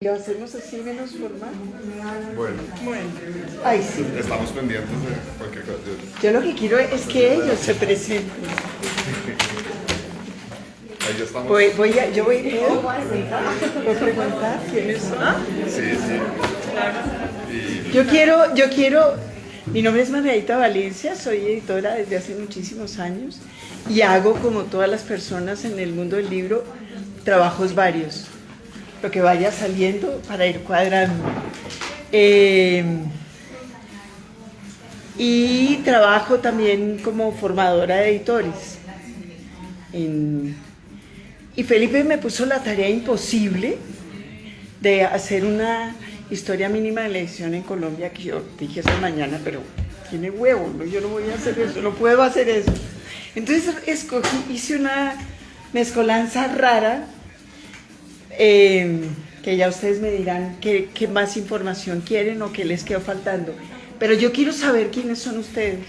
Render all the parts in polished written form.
¿Lo hacemos así menos formal? Bueno, Ay, sí. estamos pendientes de cualquier cosa. Yo lo que quiero es que ellos se presenten. Ahí ya estamos. ¿Puedo preguntar quiénes son? Sí, sí. Yo quiero, mi nombre es Margarita Valencia, soy editora desde hace muchísimos años y hago, como todas las personas en el mundo del libro, trabajos varios. Lo que vaya saliendo para ir cuadrando. Y trabajo también como formadora de editores. Y Felipe me puso la tarea imposible de hacer una historia mínima de la edición en Colombia, que yo dije esa mañana, pero tiene huevo, ¿no? Yo no voy a hacer eso, no puedo hacer eso. Entonces hice una mezcolanza rara, que ya ustedes me dirán qué más información quieren o qué les quedó faltando. Pero yo quiero saber quiénes son ustedes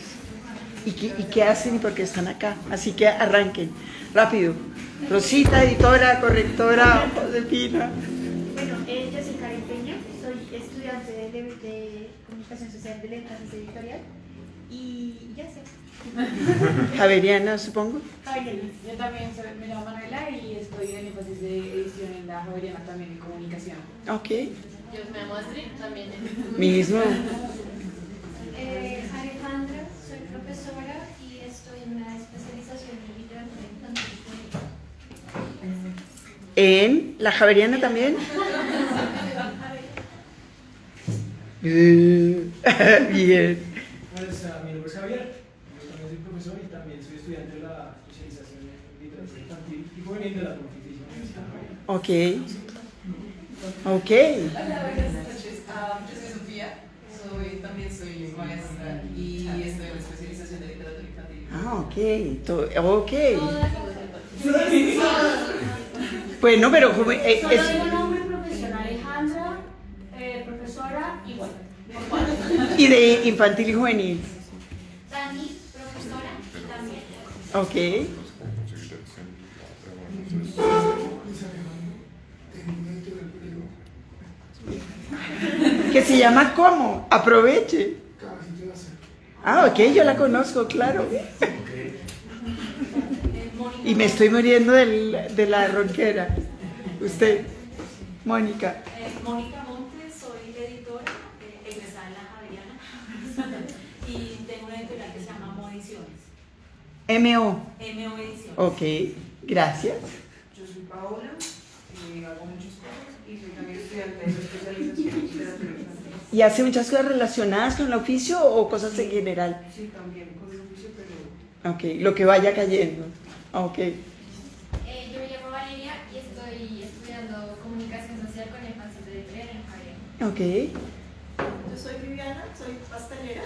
y qué hacen y por qué están acá. Así que arranquen, rápido. Rosita, editora, correctora, Josefina. Bueno, yo soy Karen Peña, soy estudiante de Comunicación Social de Letras Editorial y ya sé. Javeriana, supongo. Yo también me llamo Manuela y estoy en énfasis de edición en la Javeriana, también en comunicación. Ok. Yo me llamo Astrid, también en Mismo. Alejandra, soy profesora y estoy en una especialización en literatura infantil. ¿En la Javeriana también? Bien. Pues, mi nombre es Javier, yo también soy profesor y también soy estudiante de la especialización en literatura infantil y juvenil de la Pontificia Universidad Javeriana. Ok. Ok. Hola, buenas noches. Yo soy Sofía, también soy maestra y estoy en la especialización de literatura infantil. Ok. Bueno, pero Solo digo nombre profesional, Alejandra, profesora y bueno. y de infantil y juvenil. Dani, profesora también. Ok. Que se llama ¿cómo? Aproveche. Ah, ok, yo la conozco, claro. Y me estoy muriendo de la ronquera. Usted, Mónica. Mónica Montes, soy editora, egresada en la Javeriana y tengo una editorial que se llama Mo Ediciones. MO. MO Ediciones. Ok, gracias. Yo soy Paola, hago muchas cosas y soy también estudiante de la especialización en literatura infantil. ¿Y hace muchas cosas relacionadas con el oficio o cosas en general? Sí, también con el oficio, pero Ok, lo que vaya cayendo. Ok. Yo me llamo Valeria y estoy estudiando comunicación social con énfasis de editorial en Javeriana. Ok. yo soy Viviana, soy pastelera.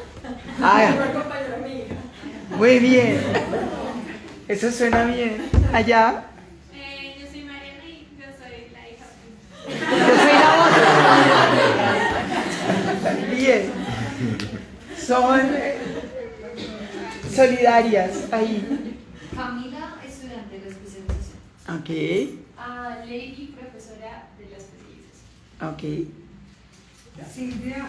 Ah, Soy compañera de mi hija. muy bien. Eso suena bien. Allá. Yo soy Mariana y yo soy la hija. Yo soy la otra. Bien. Son solidarias ahí. Camila, estudiante de la especialización. Ok. Lady, profesora de la especialización. Ok. Silvia,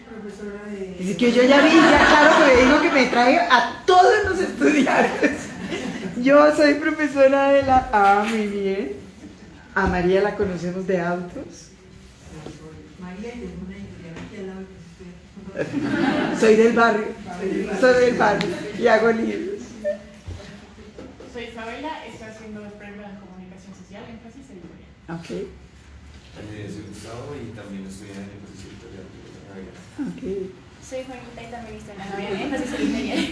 profesora de... Es que yo ya vi, ya claro que digo que me trae a todos los estudiantes. Yo soy profesora de la... Ah, muy bien. A María la conocemos de autos. María, que es una editorial aquí al lado de usted. Soy del barrio. Soy del barrio y hago libros. Soy Isabela, estoy haciendo el premio en comunicación social, énfasis editorial. Ok, Soy Gustavo y también estoy en el énfasis editorial de la Javeriana. ok. Soy Juanita y también estoy en la Javeriana, énfasis editorial.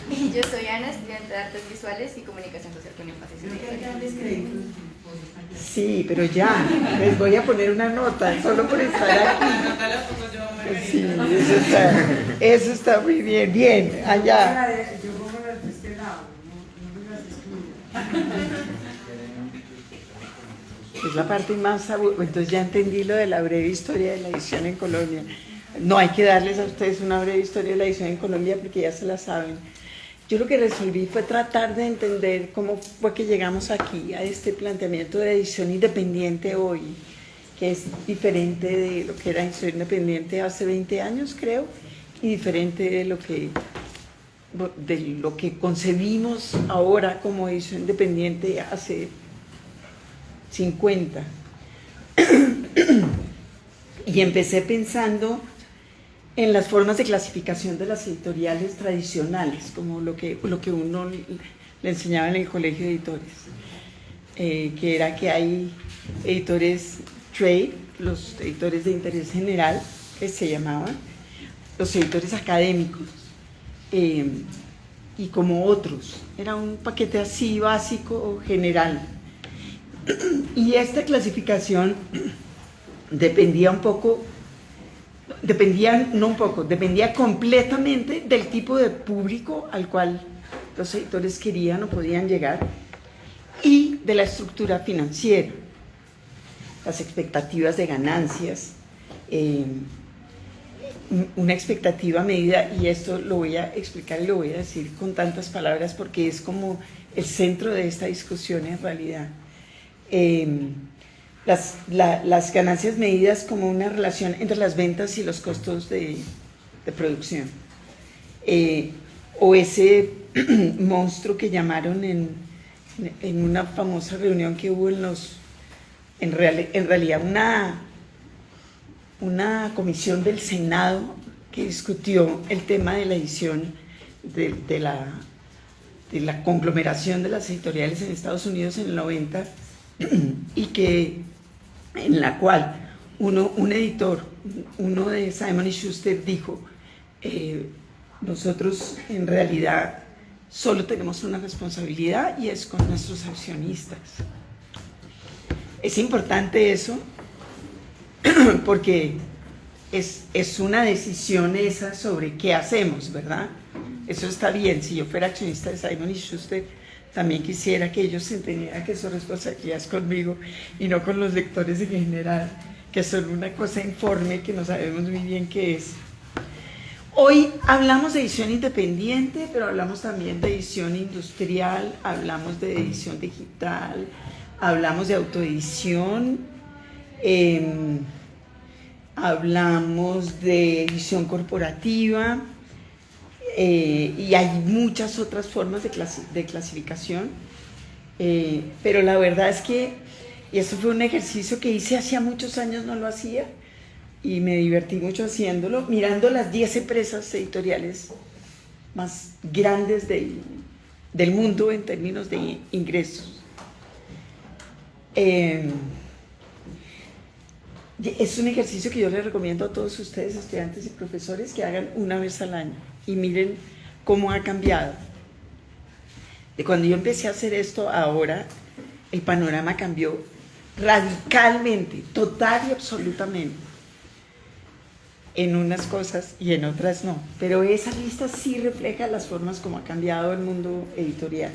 Y yo soy Ana, estudiante de artes visuales y comunicación social con énfasis Creo que hay editorial. grandes créditos. Sí, pero ya, les voy a poner una nota solo por estar aquí. Sí, eso está muy bien. Bien, allá. Yo pongo las de este lado, no las excluyo. Es la parte más aburrida. Entonces ya entendí lo de la breve historia de la edición en Colombia. No hay que darles a ustedes una breve historia de la edición en Colombia porque ya se la saben. Yo lo que resolví fue tratar de entender cómo fue que llegamos aquí a este planteamiento de edición independiente hoy, que es diferente de lo que era Edición Independiente hace 20 años, creo, y diferente de lo que concebimos ahora como Edición Independiente hace 50. Y empecé pensando en las formas de clasificación de las editoriales tradicionales, como lo que uno le enseñaba en el colegio de editores, que era que hay editores trade, los editores de interés general, que se llamaban, los editores académicos, y como otros. Era un paquete así básico, general. Y esta clasificación dependía completamente del tipo de público al cual los editores querían o podían llegar y de la estructura financiera, las expectativas de ganancias, una expectativa medida, y esto lo voy a explicar y lo voy a decir con tantas palabras porque es como el centro de esta discusión en realidad. Las ganancias medidas como una relación entre las ventas y los costos de producción, o ese monstruo que llamaron en una famosa reunión que hubo en realidad una comisión del Senado que discutió el tema de la edición de la conglomeración de las editoriales en Estados Unidos en el 90, y en la cual un editor, uno de Simon & Schuster, dijo: nosotros en realidad solo tenemos una responsabilidad y es con nuestros accionistas. Es importante eso porque es una decisión esa sobre qué hacemos, ¿verdad? Eso está bien. Si yo fuera accionista de Simon & Schuster, también quisiera que ellos entendieran que su responsabilidad es conmigo y no con los lectores en general, que son una cosa informe que no sabemos muy bien qué es. Hoy hablamos de edición independiente, pero hablamos también de edición industrial, hablamos de edición digital, hablamos de autoedición, hablamos de edición corporativa, y hay muchas otras formas de clasificación, pero la verdad es que, y eso fue un ejercicio que hice hacía muchos años, no lo hacía, y me divertí mucho haciéndolo, mirando las 10 empresas editoriales más grandes del mundo en términos de ingresos. Es un ejercicio que yo les recomiendo a todos ustedes, estudiantes y profesores, que hagan una vez al año y miren cómo ha cambiado. De cuando yo empecé a hacer esto ahora, el panorama cambió radicalmente, total y absolutamente, en unas cosas y en otras no. Pero esa lista sí refleja las formas como ha cambiado el mundo editorial.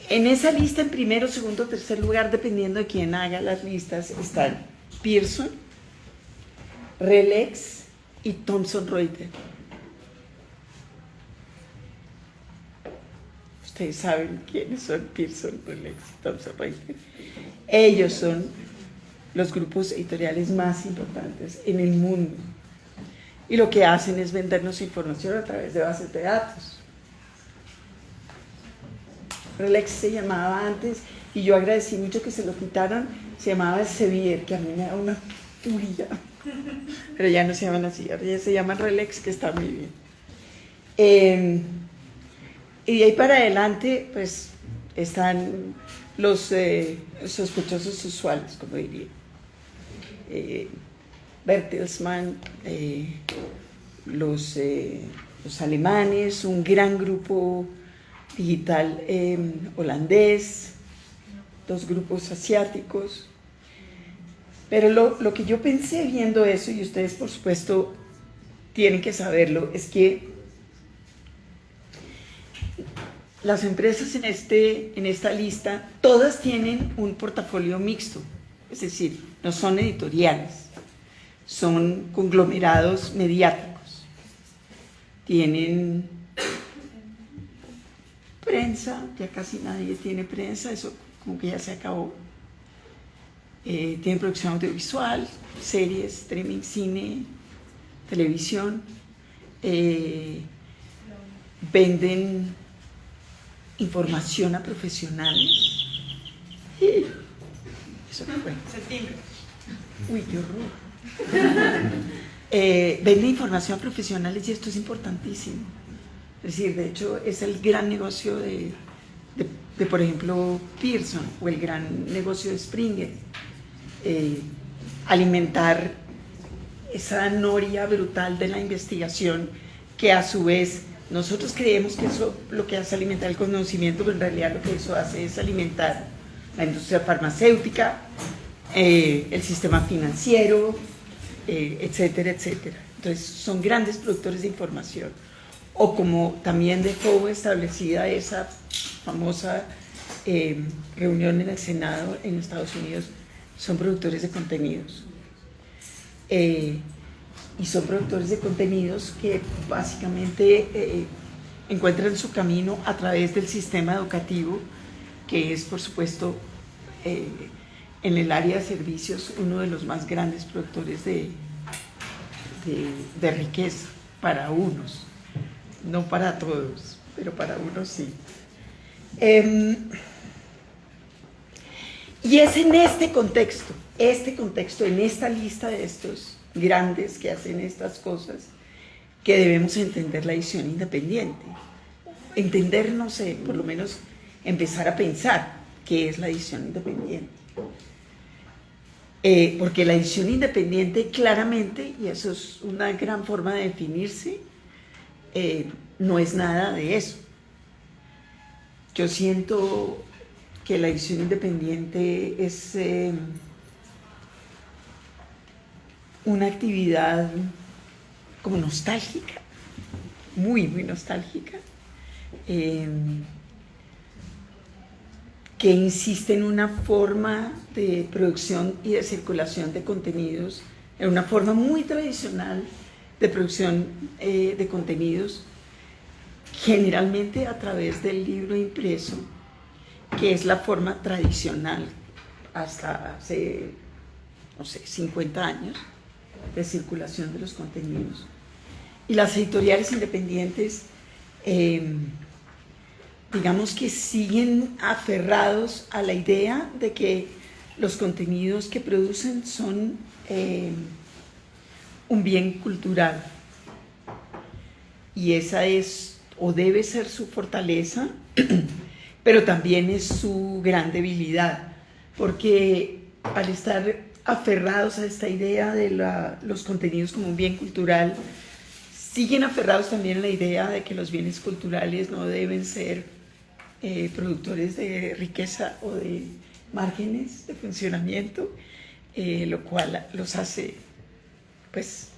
En esa lista, en primero, segundo, tercer lugar, dependiendo de quién haga las listas, están Pearson, RELX y Thomson Reuters. Ustedes saben quiénes son Pearson, RELX y Thomson Reuters. Ellos son los grupos editoriales más importantes en el mundo. Y lo que hacen es vendernos información a través de bases de datos. RELX se llamaba antes, y yo agradecí mucho que se lo quitaran, se llamaba Elsevier, que a mí me da una furia, pero ya no se llaman así, ahora ya se llaman RELX, que está muy bien. Y de ahí para adelante, pues, están los sospechosos usuales, como diría. Bertelsmann, los alemanes, un gran grupo digital holandés, 2 grupos asiáticos. Pero lo que yo pensé viendo eso, y ustedes por supuesto tienen que saberlo, es que las empresas en esta lista, todas tienen un portafolio mixto, es decir, no son editoriales, son conglomerados mediáticos, tienen prensa, ya casi nadie tiene prensa, eso como que ya se acabó. tienen producción audiovisual, series, streaming, cine, televisión, venden información a profesionales. Eso qué fue. Uy, qué horror. Vende información a profesionales y esto es importantísimo. Es decir, de hecho, es el gran negocio de por ejemplo, Pearson o el gran negocio de Springer. Alimentar esa noria brutal de la investigación que a su vez nosotros creemos que eso lo que hace alimentar el conocimiento, pero en realidad lo que eso hace es alimentar la industria farmacéutica, el sistema financiero, etcétera, etcétera. Entonces son grandes productores de información. O como también dejó establecida esa famosa reunión en el Senado en Estados Unidos, son productores de contenidos. Y son productores de contenidos que básicamente encuentran su camino a través del sistema educativo, que es, por supuesto, en el área de servicios, uno de los más grandes productores de riqueza para unos, no para todos, pero para unos sí. Y es en este contexto, en esta lista de estos grandes que hacen estas cosas, que debemos entender la edición independiente. Entender, no sé, por lo menos empezar a pensar qué es la edición independiente. Porque la edición independiente claramente, y eso es una gran forma de definirse, no es nada de eso. Yo siento que la edición independiente es una actividad como nostálgica, muy, muy nostálgica, que insiste en una forma de producción y de circulación de contenidos, en una forma muy tradicional de producción de contenidos, generalmente a través del libro impreso, que es la forma tradicional hasta hace, no sé, 50 años de circulación de los contenidos. Y las editoriales independientes, digamos que siguen aferrados a la idea de que los contenidos que producen son un bien cultural. Y esa es, o debe ser, su fortaleza, pero también es su gran debilidad, porque al estar aferrados a esta idea de los contenidos como un bien cultural, siguen aferrados también a la idea de que los bienes culturales no deben ser productores de riqueza o de márgenes de funcionamiento, lo cual los hace, pues,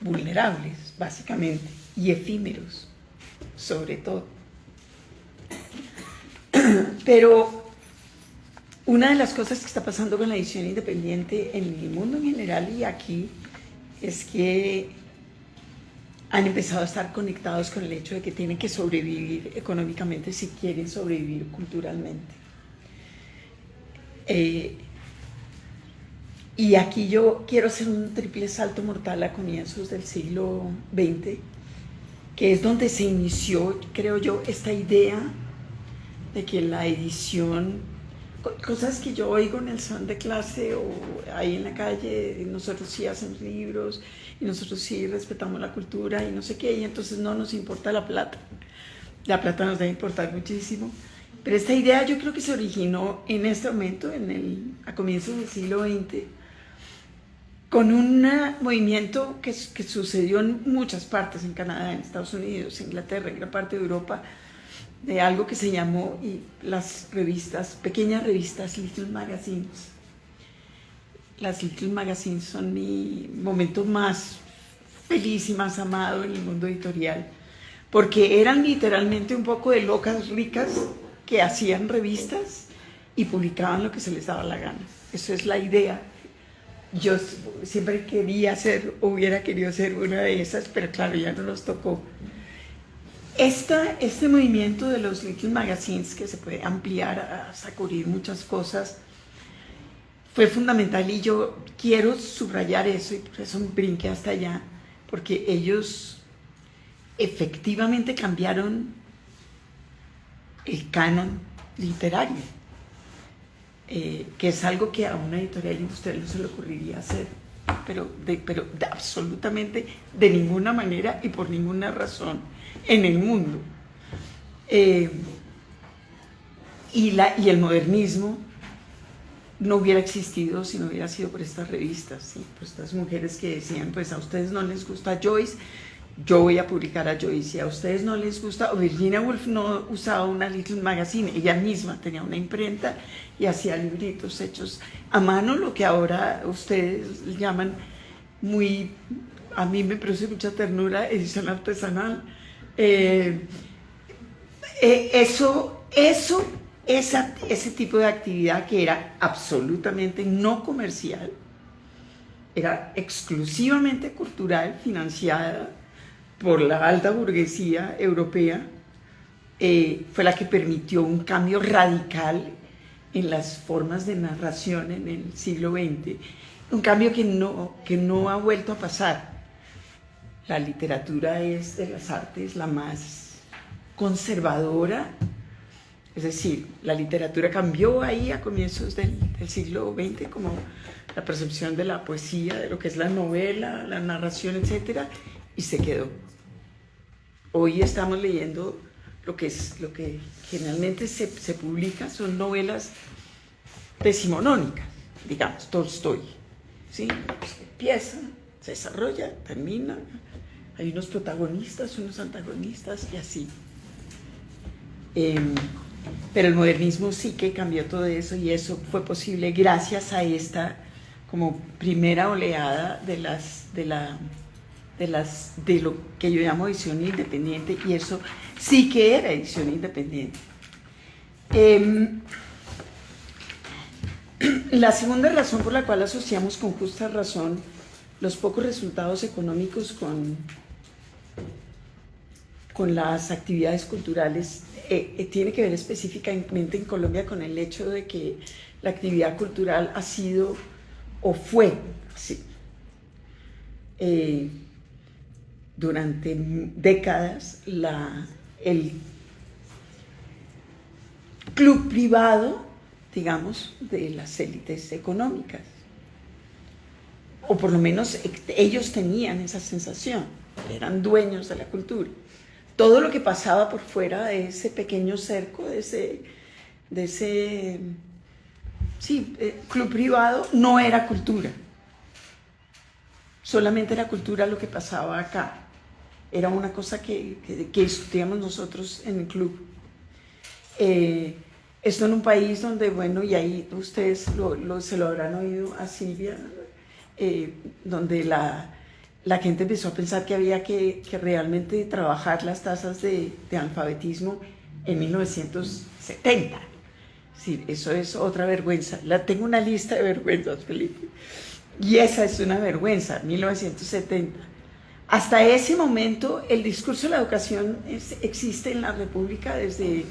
vulnerables, básicamente, y efímeros, sobre todo. Pero una de las cosas que está pasando con la edición independiente en el mundo en general y aquí es que han empezado a estar conectados con el hecho de que tienen que sobrevivir económicamente si quieren sobrevivir culturalmente. Y aquí yo quiero hacer un triple salto mortal a comienzos del siglo XX, que es donde se inició, creo yo, esta idea de que la edición, cosas que yo oigo en el salón de clase o ahí en la calle, nosotros sí hacemos libros y nosotros sí respetamos la cultura y no sé qué, y entonces no nos importa la plata nos debe importar muchísimo, pero esta idea yo creo que se originó en este momento, a comienzos del siglo XX, con un movimiento que sucedió en muchas partes, en Canadá, en Estados Unidos, en Inglaterra, en gran parte de Europa, de algo que se llamó las revistas, pequeñas revistas Little Magazines. Las Little Magazines son mi momento más feliz y más amado en el mundo editorial, porque eran literalmente un poco de locas ricas que hacían revistas y publicaban lo que se les daba la gana. Eso es la idea. Yo siempre hubiera querido ser una de esas, pero claro, ya no nos tocó. Este movimiento de los Little Magazines, que se puede ampliar a cubrir muchas cosas, fue fundamental y yo quiero subrayar eso y por eso me brinqué hasta allá, porque ellos efectivamente cambiaron el canon literario, que es algo que a una editorial industrial no se le ocurriría hacer, pero absolutamente de ninguna manera y por ninguna razón en el mundo. Y el modernismo no hubiera existido si no hubiera sido por estas revistas, ¿sí? Por estas mujeres que decían, pues a ustedes no les gusta Joyce, yo voy a publicar a Joyce, y a ustedes no les gusta, o Virginia Woolf no usaba una Little Magazine, ella misma tenía una imprenta y hacía libritos hechos a mano, lo que ahora ustedes llaman muy, a mí me produce mucha ternura, edición artesanal. Ese tipo de actividad que era absolutamente no comercial, era exclusivamente cultural, financiada por la alta burguesía europea, fue la que permitió un cambio radical en las formas de narración en el siglo XX, un cambio que no ha vuelto a pasar. La literatura es de las artes la más conservadora. Es decir, la literatura cambió ahí a comienzos del siglo XX, como la percepción de la poesía, de lo que es la novela, la narración, etc., y se quedó. Hoy estamos leyendo lo que generalmente se publica, son novelas decimonónicas, digamos, Tolstoy, ¿sí? Pues empieza, se desarrolla, termina, hay unos protagonistas, unos antagonistas y así. Pero el modernismo sí que cambió todo eso, y eso fue posible gracias a esta como primera oleada de lo que yo llamo edición independiente, y eso sí que era edición independiente. La segunda razón por la cual asociamos con justa razón los pocos resultados económicos con las actividades culturales tiene que ver específicamente en Colombia con el hecho de que la actividad cultural ha sido o fue así. Durante décadas el club privado, digamos, de las élites económicas, o por lo menos ellos tenían esa sensación, eran dueños de la cultura. Todo lo que pasaba por fuera de ese pequeño cerco, de ese club privado, no era cultura. Solamente era cultura lo que pasaba acá. Era una cosa que discutíamos nosotros en el club. Esto en un país donde, bueno, y ahí ustedes se lo habrán oído a Silvia, donde la gente empezó a pensar que había que realmente trabajar las tasas de analfabetismo en 1970. Sí, eso es otra vergüenza. Tengo una lista de vergüenzas, Felipe. Y esa es una vergüenza, 1970. Hasta ese momento, el discurso de la educación existe en la República desde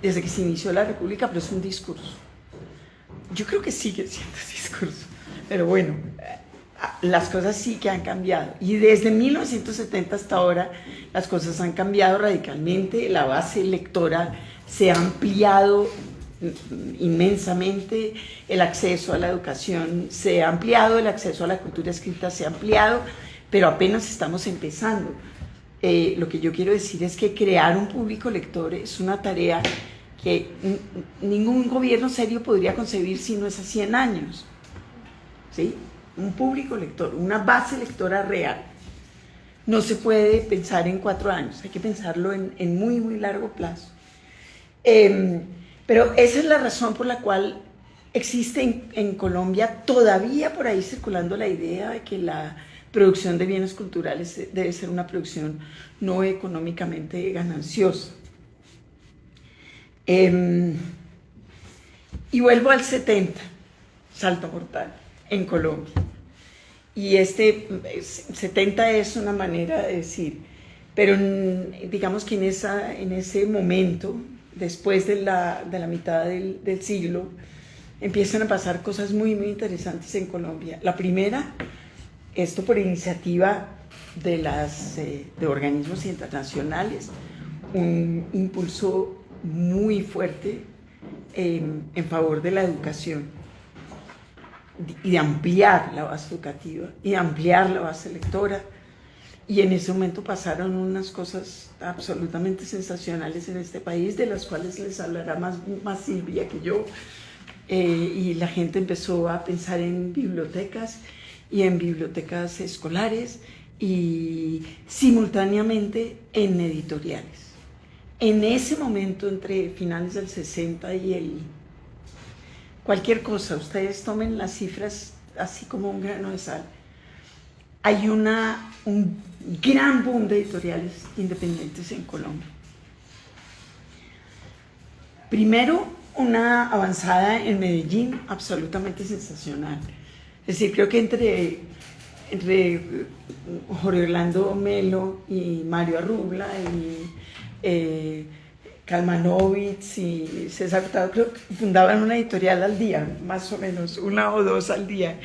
que se inició la República, pero es un discurso. Yo creo que sigue siendo discurso, pero bueno, las cosas sí que han cambiado. Y desde 1970 hasta ahora, las cosas han cambiado radicalmente. La base lectora se ha ampliado inmensamente, el acceso a la educación se ha ampliado, el acceso a la cultura escrita se ha ampliado, pero apenas estamos empezando. Lo que yo quiero decir es que crear un público lector es una tarea que ningún gobierno serio podría concebir si no es a 100 años, ¿sí? Un público lector, una base lectora real. No se puede pensar en 4 años, hay que pensarlo en muy, muy largo plazo. Pero esa es la razón por la cual existe en Colombia todavía por ahí circulando la idea de que la producción de bienes culturales debe ser una producción no económicamente gananciosa. Y vuelvo al 70, salto mortal, en Colombia. Y 70 es una manera de decir, pero digamos que en ese momento, después de la mitad del siglo, empiezan a pasar cosas muy, muy interesantes en Colombia. La primera, esto por iniciativa de organismos internacionales, un impulso muy fuerte en favor de la educación y de ampliar la base educativa y de ampliar la base lectora. Y en ese momento pasaron unas cosas absolutamente sensacionales en este país, de las cuales les hablará más Silvia que yo. Y la gente empezó a pensar en bibliotecas y en bibliotecas escolares y simultáneamente en editoriales. En ese momento, entre finales del 60 y cualquier cosa, ustedes tomen las cifras así como un grano de sal, hay un gran boom de editoriales independientes en Colombia. Primero, una avanzada en Medellín absolutamente sensacional. Es decir, creo que entre Jorge Orlando Melo y Mario Arrubla y Kalmanovitz y César Hurtado, creo que fundaban una editorial al día, más o menos, 1 o 2 al día.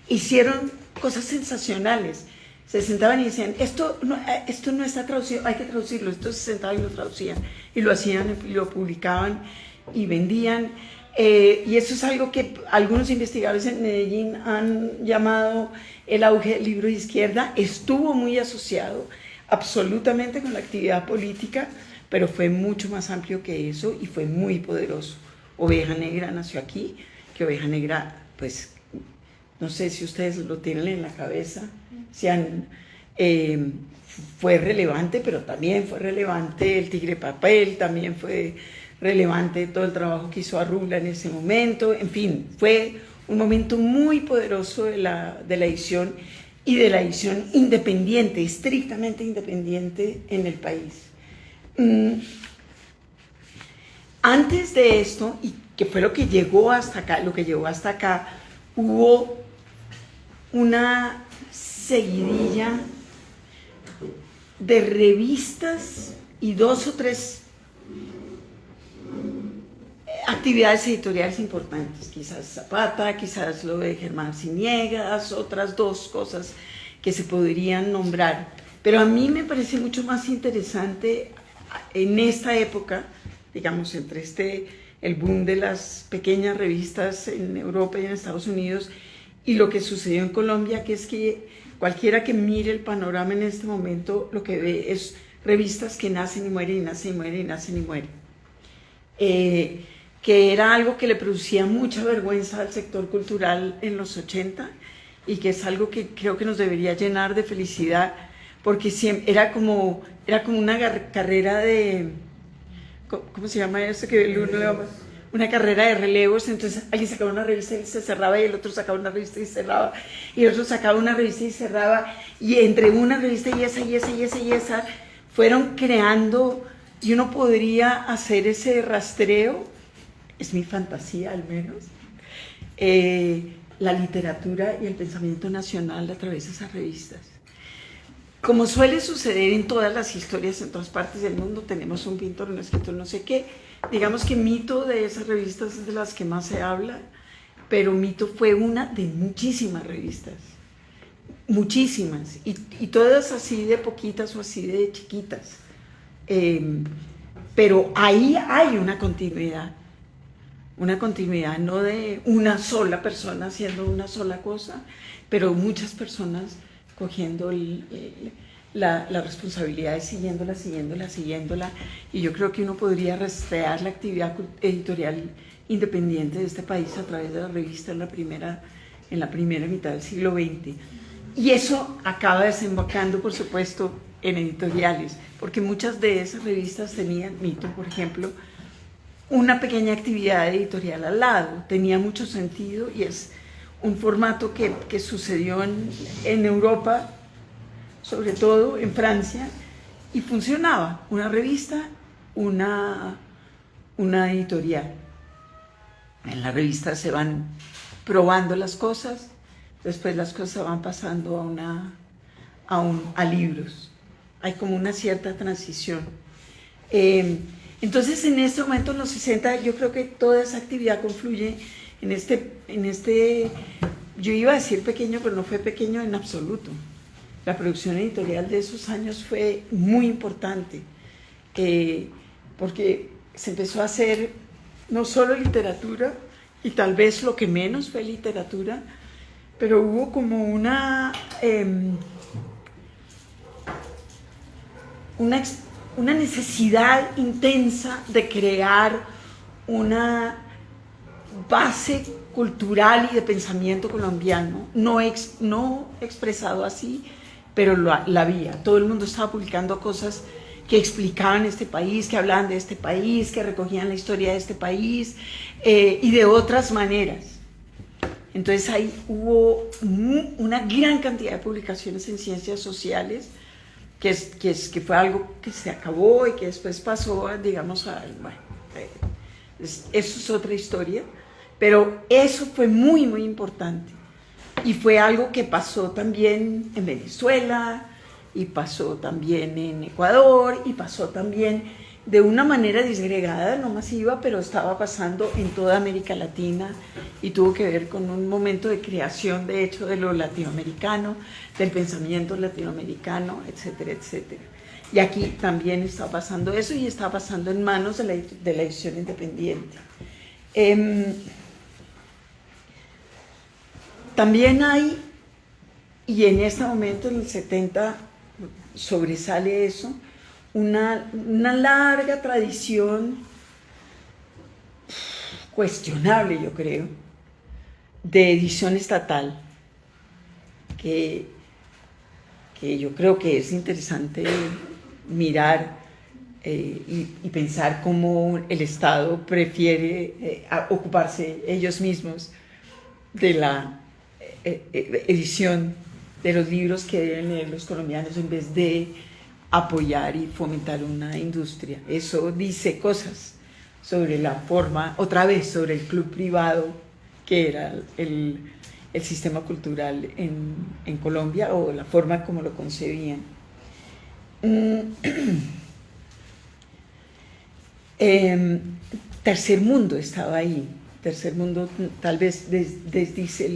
Hicieron cosas sensacionales. Se sentaban y decían, esto no está traducido, hay que traducirlo. Entonces se sentaban y lo traducían, y lo hacían, y lo publicaban y vendían. Y eso es algo que algunos investigadores en Medellín han llamado el auge del libro de izquierda. Estuvo muy asociado absolutamente con la actividad política, pero fue mucho más amplio que eso y fue muy poderoso. Oveja Negra nació aquí, que Oveja Negra, pues, no sé si ustedes lo tienen en la cabeza, fue relevante, pero también fue relevante el Tigre Papel, también fue relevante todo el trabajo que hizo Arrubla en ese momento. En fin, fue un momento muy poderoso de la edición y de la edición independiente, estrictamente independiente en el país. Antes de esto, y que fue lo que llegó hasta acá, hubo una seguidilla de revistas y 2 o 3 actividades editoriales importantes, quizás Zapata, quizás lo de Germán Ciniegas, otras 2 cosas que se podrían nombrar. Pero a mí me parece mucho más interesante en esta época, digamos, entre el boom de las pequeñas revistas en Europa y en Estados Unidos y lo que sucedió en Colombia, que es que cualquiera que mire el panorama en este momento lo que ve es revistas que nacen y mueren y nacen y mueren y nacen y mueren. Que era algo que le producía mucha vergüenza al sector cultural en los 80 y que es algo que creo que nos debería llenar de felicidad, porque era como una carrera de, ¿cómo se llama eso? Una carrera de relevos. Entonces alguien sacaba una revista y se cerraba, y el otro sacaba una revista y cerraba, y el otro sacaba una revista y cerraba, y entre una revista y esa fueron creando, y uno podría hacer ese rastreo, es mi fantasía al menos, la literatura y el pensamiento nacional a través de esas revistas. Como suele suceder en todas las historias, en todas partes del mundo, tenemos un pintor, un escritor, no sé qué. Digamos que Mito de esas revistas es de las que más se habla, pero Mito fue una de muchísimas revistas, muchísimas, y todas así de poquitas o así de chiquitas. Pero ahí hay una continuidad no de una sola persona haciendo una sola cosa, pero muchas personas cogiendo la responsabilidad de siguiéndola, y yo creo que uno podría rastrear la actividad editorial independiente de este país a través de la revista en la primera mitad del siglo XX. Y eso acaba desembocando, por supuesto, en editoriales, porque muchas de esas revistas tenían, Mito, por ejemplo, una pequeña actividad editorial al lado. Tenía mucho sentido, y es un formato que sucedió en Europa, sobre todo en Francia, y funcionaba. Una revista, una editorial. En la revista se van probando las cosas, después las cosas van pasando a libros. Hay como una cierta transición. Entonces, en este momento, en los 60, yo creo que toda esa actividad confluye yo iba a decir pequeño, pero no fue pequeño en absoluto. La producción editorial de esos años fue muy importante, porque se empezó a hacer no solo literatura, y tal vez lo que menos fue literatura, pero hubo como una necesidad intensa de crear una base cultural y de pensamiento colombiano, no expresado así, pero la había. Todo el mundo estaba publicando cosas que explicaban este país, que hablaban de este país, que recogían la historia de este país y de otras maneras. Entonces ahí hubo una gran cantidad de publicaciones en ciencias sociales, que fue algo que se acabó y que después pasó, digamos, eso es otra historia, pero eso fue muy, muy importante. Y fue algo que pasó también en Venezuela, y pasó también en Ecuador, y pasó también de una manera disgregada, no masiva, pero estaba pasando en toda América Latina, y tuvo que ver con un momento de creación, de hecho, de lo latinoamericano, del pensamiento latinoamericano, etcétera, etcétera. Y aquí también está pasando eso, y está pasando en manos de la edición independiente. También hay, y en este momento, en el 70, sobresale eso, una larga tradición cuestionable, yo creo, de edición estatal, que yo creo que es interesante mirar y pensar cómo el Estado prefiere ocuparse ellos mismos de la edición de los libros que deben leer los colombianos en vez de apoyar y fomentar una industria. Eso dice cosas sobre la forma, otra vez, sobre el club privado que era el sistema cultural en Colombia, o la forma como lo concebían. Tercer Mundo estaba ahí. Tercer Mundo tal vez desdice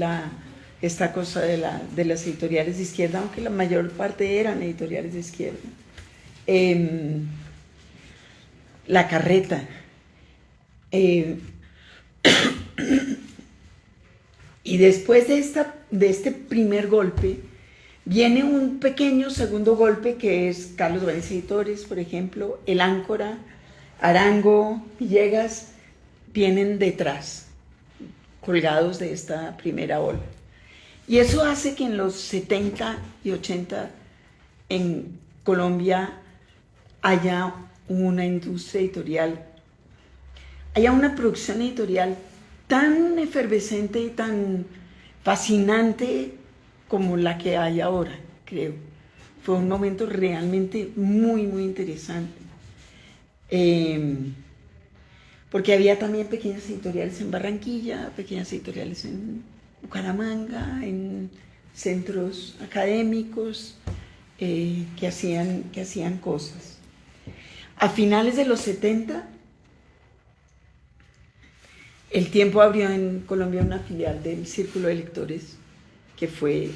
esta cosa de las editoriales de izquierda, aunque la mayor parte eran editoriales de izquierda. La Carreta. Y después de este primer golpe, viene un pequeño segundo golpe, que es Carlos Valencia Editores, por ejemplo, El Áncora, Arango, Villegas, vienen detrás, colgados de esta primera ola. Y eso hace que en los 70 y 80 en Colombia haya una industria editorial, haya una producción editorial tan efervescente y tan fascinante como la que hay ahora, creo. Fue un momento realmente muy, muy interesante. Porque había también pequeñas editoriales en Barranquilla, pequeñas editoriales en Bucaramanga, en centros académicos que hacían cosas. A finales de los 70, El Tiempo abrió en Colombia una filial del Círculo de Lectores, que fue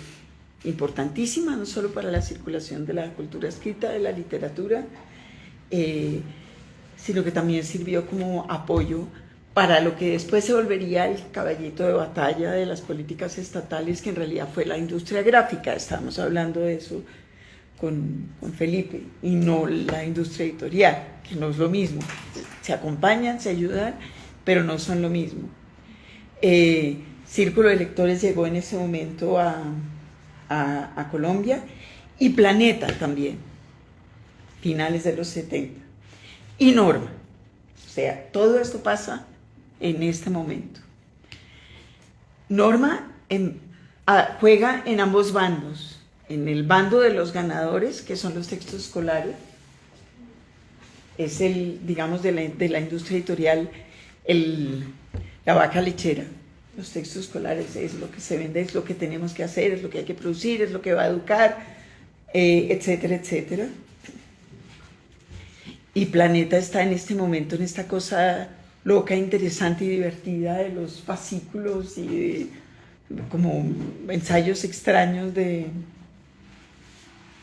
importantísima, no solo para la circulación de la cultura escrita, de la literatura, sino que también sirvió como apoyo para lo que después se volvería el caballito de batalla de las políticas estatales, que en realidad fue la industria gráfica. Estábamos hablando de eso con Felipe, y no la industria editorial, que no es lo mismo. Se acompañan, se ayudan, pero no son lo mismo. Círculo de Lectores llegó en ese momento a Colombia, y Planeta también, finales de los 70. Y Norma. O sea, todo esto pasa en este momento. Norma juega en ambos bandos. En el bando de los ganadores, que son los textos escolares, es digamos, de la industria editorial, la vaca lechera. Los textos escolares es lo que se vende, es lo que tenemos que hacer, es lo que hay que producir, es lo que va a educar, etcétera, etcétera. Y Planeta está en este momento en esta cosa loca, interesante y divertida de los fascículos y de como ensayos extraños de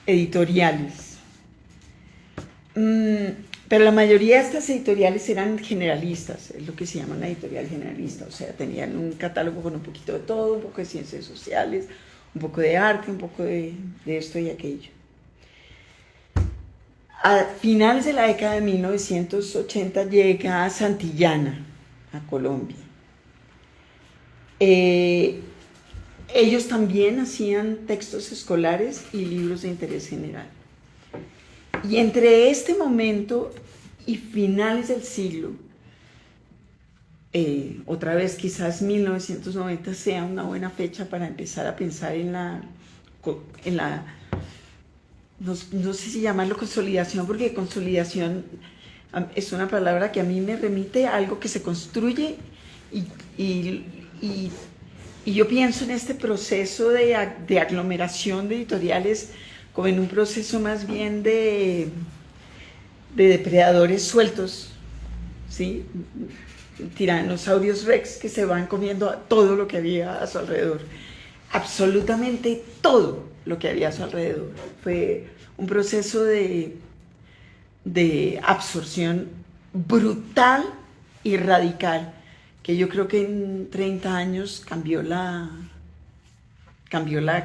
editoriales. Pero la mayoría de estas editoriales eran generalistas, es lo que se llama una editorial generalista, o sea, tenían un catálogo con un poquito de todo, un poco de ciencias sociales, un poco de arte, un poco de esto y aquello. A finales de la década de 1980 llega Santillana a Colombia. Ellos también hacían textos escolares y libros de interés general. Y entre este momento y finales del siglo, otra vez quizás 1990 sea una buena fecha para empezar a pensar en la no sé si llamarlo consolidación, porque consolidación es una palabra que a mí me remite a algo que se construye y yo pienso en este proceso de aglomeración de editoriales como en un proceso más bien de depredadores sueltos, ¿sí? Tiranosaurios rex que se van comiendo todo lo que había a su alrededor, absolutamente todo lo que había a su alrededor. Fue un proceso de absorción brutal y radical que yo creo que en 30 años cambió la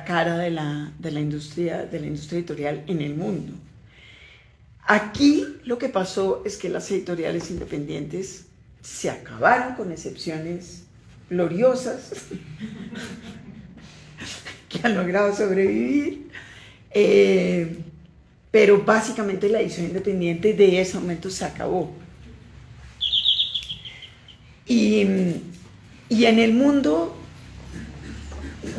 cara de la industria editorial en el mundo. Aquí lo que pasó es que las editoriales independientes se acabaron, con excepciones gloriosas que han logrado sobrevivir, pero básicamente la edición independiente de ese momento se acabó. Y en el mundo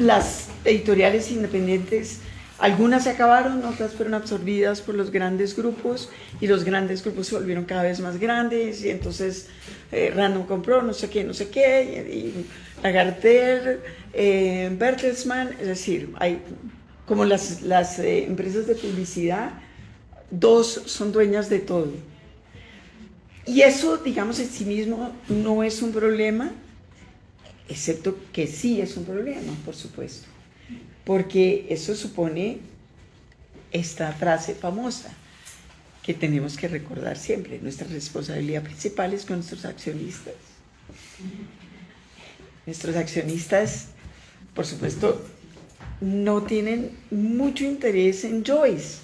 las editoriales independientes, algunas se acabaron, otras fueron absorbidas por los grandes grupos y los grandes grupos se volvieron cada vez más grandes y entonces Random compró no sé qué, y Lagardère, Bertelsmann, es decir, hay como las empresas de publicidad, dos son dueñas de todo. Y eso, digamos, en sí mismo no es un problema, excepto que sí es un problema, por supuesto, porque eso supone esta frase famosa que tenemos que recordar siempre: nuestra responsabilidad principal es con nuestros accionistas. Nuestros accionistas, por supuesto, no tienen mucho interés en Joyce,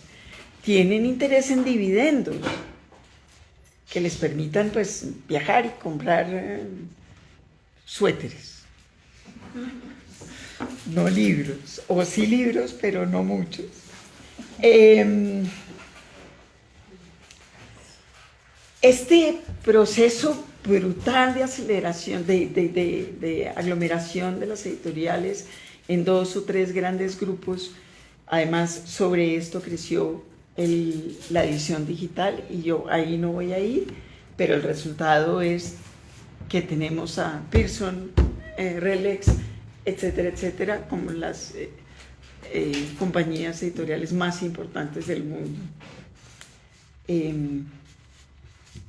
tienen interés en dividendos que les permitan pues viajar y comprar suéteres, no libros, o sí libros, pero no muchos. Este proceso brutal de aceleración, de aglomeración de las editoriales en 2 o 3 grandes grupos, además sobre esto creció la edición digital, y yo ahí no voy a ir, pero el resultado es que tenemos a Pearson, Relex, etcétera, etcétera, como las compañías editoriales más importantes del mundo.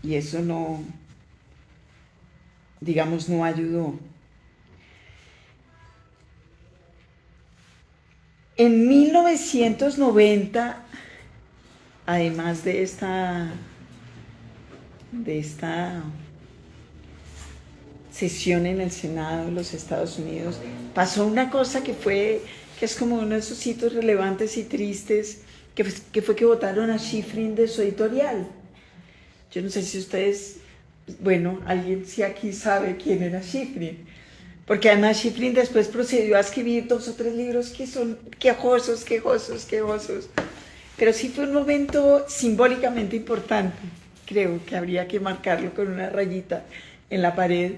Y eso no, digamos, no ayudó. En 1990, además de esta sesión en el Senado de los Estados Unidos, pasó una cosa que es como uno de esos hitos relevantes y tristes, que fue que votaron a Schifrin de su editorial. Yo no sé si ustedes, bueno, alguien si aquí sabe quién era Schifrin, porque además Schifrin después procedió a escribir 2 o 3 libros que son quejosos, pero sí fue un momento simbólicamente importante. Creo que habría que marcarlo con una rayita en la pared,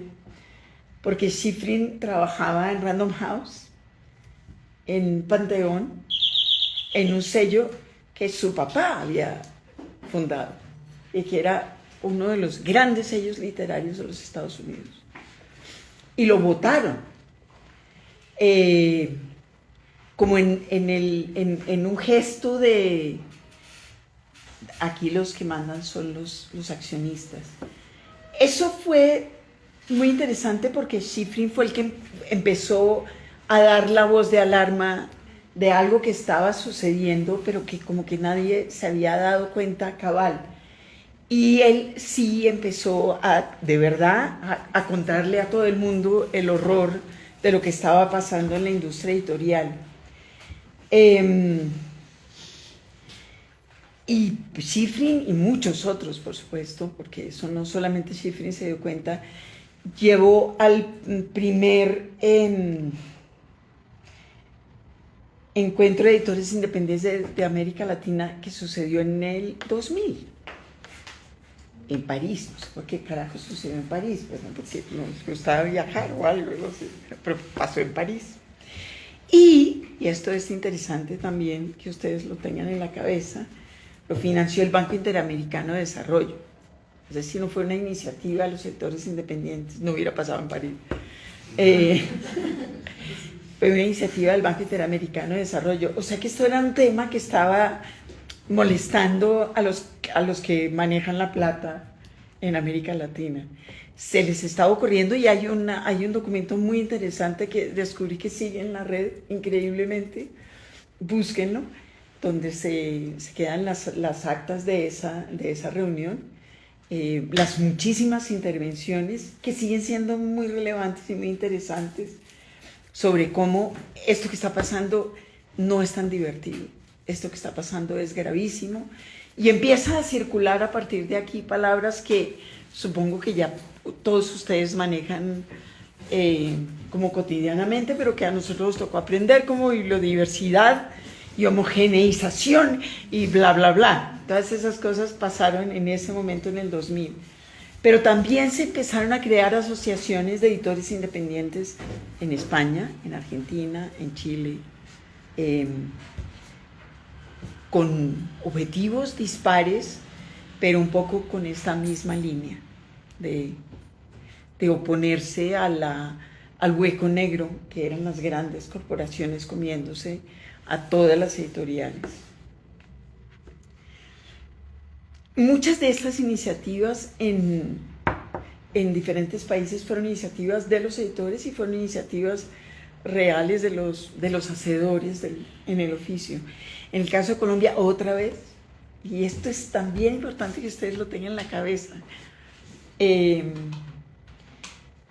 porque Schifrin trabajaba en Random House, en Panteón, en un sello que su papá había fundado y que era uno de los grandes sellos literarios de los Estados Unidos. Y lo votaron como en un gesto de aquí los que mandan son los accionistas. Eso fue muy interesante porque Schifrin fue el que empezó a dar la voz de alarma de algo que estaba sucediendo, pero que como que nadie se había dado cuenta cabal. Y él sí empezó de verdad, a contarle a todo el mundo el horror de lo que estaba pasando en la industria editorial. Y Schifrin y muchos otros, por supuesto, porque eso no solamente Schifrin se dio cuenta, llevó al primer encuentro de editores independientes de América Latina que sucedió en el 2000. En París, no sé por qué carajo sucedió en París, pues, ¿no? Porque nos gustaba viajar o algo, no sé, pero pasó en París. Y esto es interesante también que ustedes lo tengan en la cabeza, lo financió el Banco Interamericano de Desarrollo. Es decir, no fue una iniciativa de los sectores independientes, no hubiera pasado en París. Fue una iniciativa del Banco Interamericano de Desarrollo. O sea que esto era un tema que estaba molestando a los que manejan la plata en América Latina. Se les estaba ocurriendo y hay un documento muy interesante que descubrí que sigue en la red increíblemente, búsquenlo, donde se quedan las actas de esa reunión, las muchísimas intervenciones que siguen siendo muy relevantes y muy interesantes sobre cómo esto que está pasando no es tan divertido. Esto que está pasando es gravísimo y empieza a circular a partir de aquí palabras que supongo que ya todos ustedes manejan como cotidianamente, pero que a nosotros nos tocó aprender, como biodiversidad y homogeneización y bla, bla, bla. Todas esas cosas pasaron en ese momento en el 2000. Pero también se empezaron a crear asociaciones de editores independientes en España, en Argentina, en Chile, con objetivos dispares, pero un poco con esta misma línea de oponerse al hueco negro que eran las grandes corporaciones comiéndose a todas las editoriales. Muchas de estas iniciativas en diferentes países fueron iniciativas de los editores y fueron iniciativas reales de los hacedores en el oficio. En el caso de Colombia, otra vez, y esto es también importante que ustedes lo tengan en la cabeza, el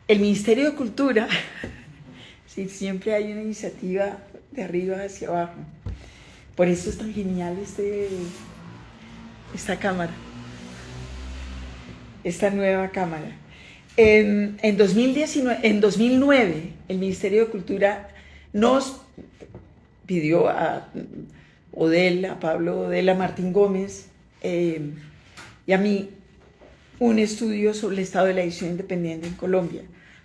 Ministerio de Cultura, sí, siempre hay una iniciativa de arriba hacia abajo. Por eso es tan genial esta cámara, esta nueva cámara. En 2009, el Ministerio de Cultura nos pidió a Odell, a Pablo Odell, a Martín Gómez y a mí un estudio sobre el estado de la edición independiente en Colombia,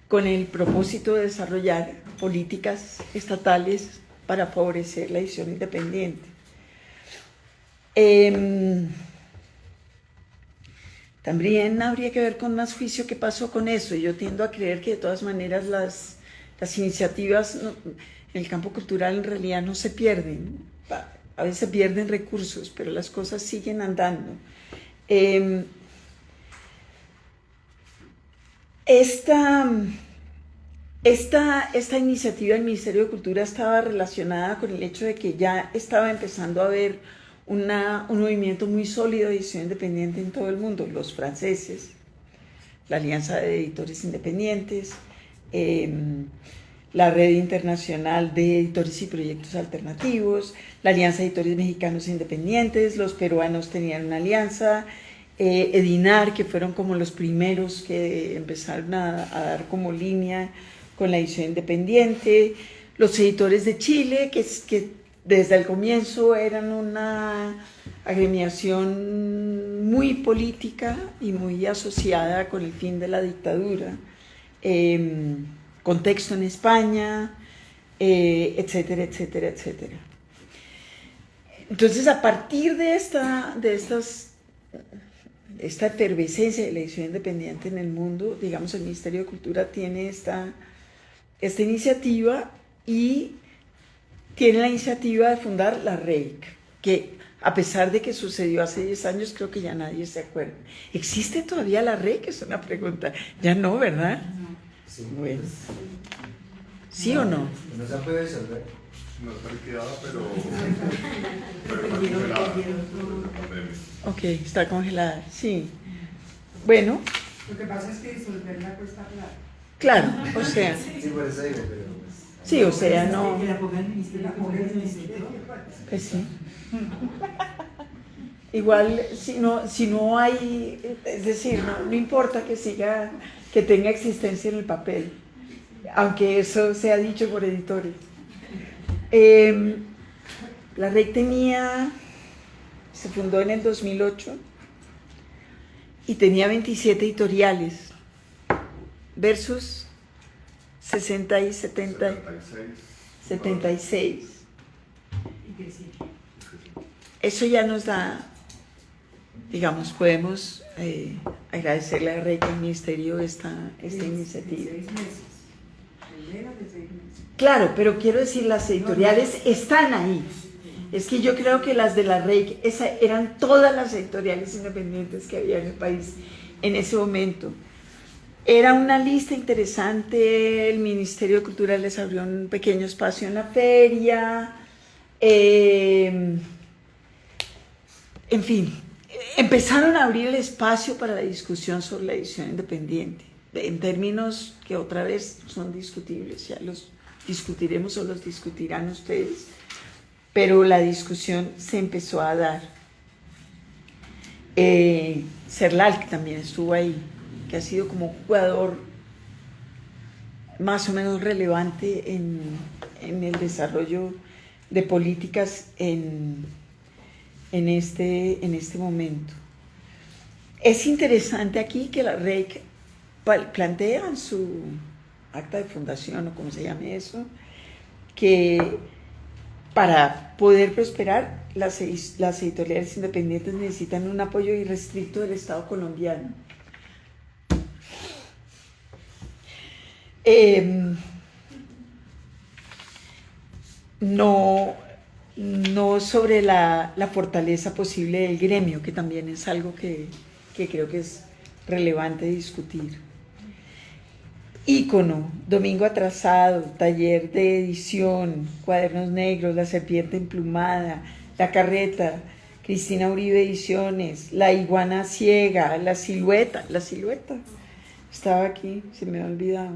con el propósito de desarrollar políticas estatales para favorecer la edición independiente. También habría que ver con más juicio qué pasó con eso. Yo tiendo a creer que de todas maneras las iniciativas en el campo cultural en realidad no se pierden. A veces se pierden recursos, pero las cosas siguen andando. Esta iniciativa del Ministerio de Cultura estaba relacionada con el hecho de que ya estaba empezando a haber un movimiento muy sólido de edición independiente en todo el mundo. Los franceses, la Alianza de Editores Independientes, la Red Internacional de Editores y Proyectos Alternativos, la Alianza de Editores Mexicanos Independientes, los peruanos tenían una alianza, Edinar, que fueron como los primeros que empezaron a dar como línea con la edición independiente, los editores de Chile, que desde el comienzo eran una agremiación muy política y muy asociada con el fin de la dictadura, contexto en España, etcétera, etcétera, etcétera. Entonces, a partir de esta efervescencia de la edición independiente en el mundo, digamos, el Ministerio de Cultura tiene esta iniciativa y tiene la iniciativa de fundar la REIC, que A pesar de que sucedió hace 10 años, creo que ya nadie se acuerda. ¿Existe todavía la REC? Es una pregunta. Ya no, ¿verdad? Sí. Bueno. ¿Sí o no? No se puede resolver. No está liquidada, pero está congelada por la pandemia. Ok, está congelada, sí. Bueno, Lo que pasa es que disolverla cuesta plata. claro, o sea, Sí, por eso digo, pero pues. sí, o sea, no. Que la ponga el ministerio, que ponga el ministerio. Pues sí. Igual, si no hay, es decir, no importa que siga, que tenga existencia en el papel, aunque eso sea dicho por editores. La REC se fundó en el 2008 y tenía 27 editoriales versus 60 y 70, 76. Y que sí. Eso ya nos da, digamos, podemos agradecerle a REC y al Ministerio esta iniciativa. 6 meses. Menos de 6 meses. Claro, pero quiero decir, las editoriales están ahí. Es que yo creo que las de la REC eran todas las editoriales independientes que había en el país en ese momento. Era una lista interesante, el Ministerio de Cultura les abrió un pequeño espacio en la feria. En fin, empezaron a abrir el espacio para la discusión sobre la edición independiente, en términos que otra vez son discutibles, ya los discutiremos o los discutirán ustedes, pero la discusión se empezó a dar. Serlal, que también estuvo ahí, que ha sido como un jugador más o menos relevante en el desarrollo de políticas en este momento. Es interesante aquí que la REC plantea en su acta de fundación, o como se llame eso, que para poder prosperar las editoriales independientes necesitan un apoyo irrestricto del Estado colombiano. No sobre la fortaleza posible del gremio, que también es algo que creo que es relevante discutir. Ícono, Domingo Atrasado, Taller de Edición, Cuadernos Negros, La Serpiente Emplumada, La Carreta, Cristina Uribe Ediciones, La Iguana Ciega, La Silueta, estaba aquí, se me ha olvidado.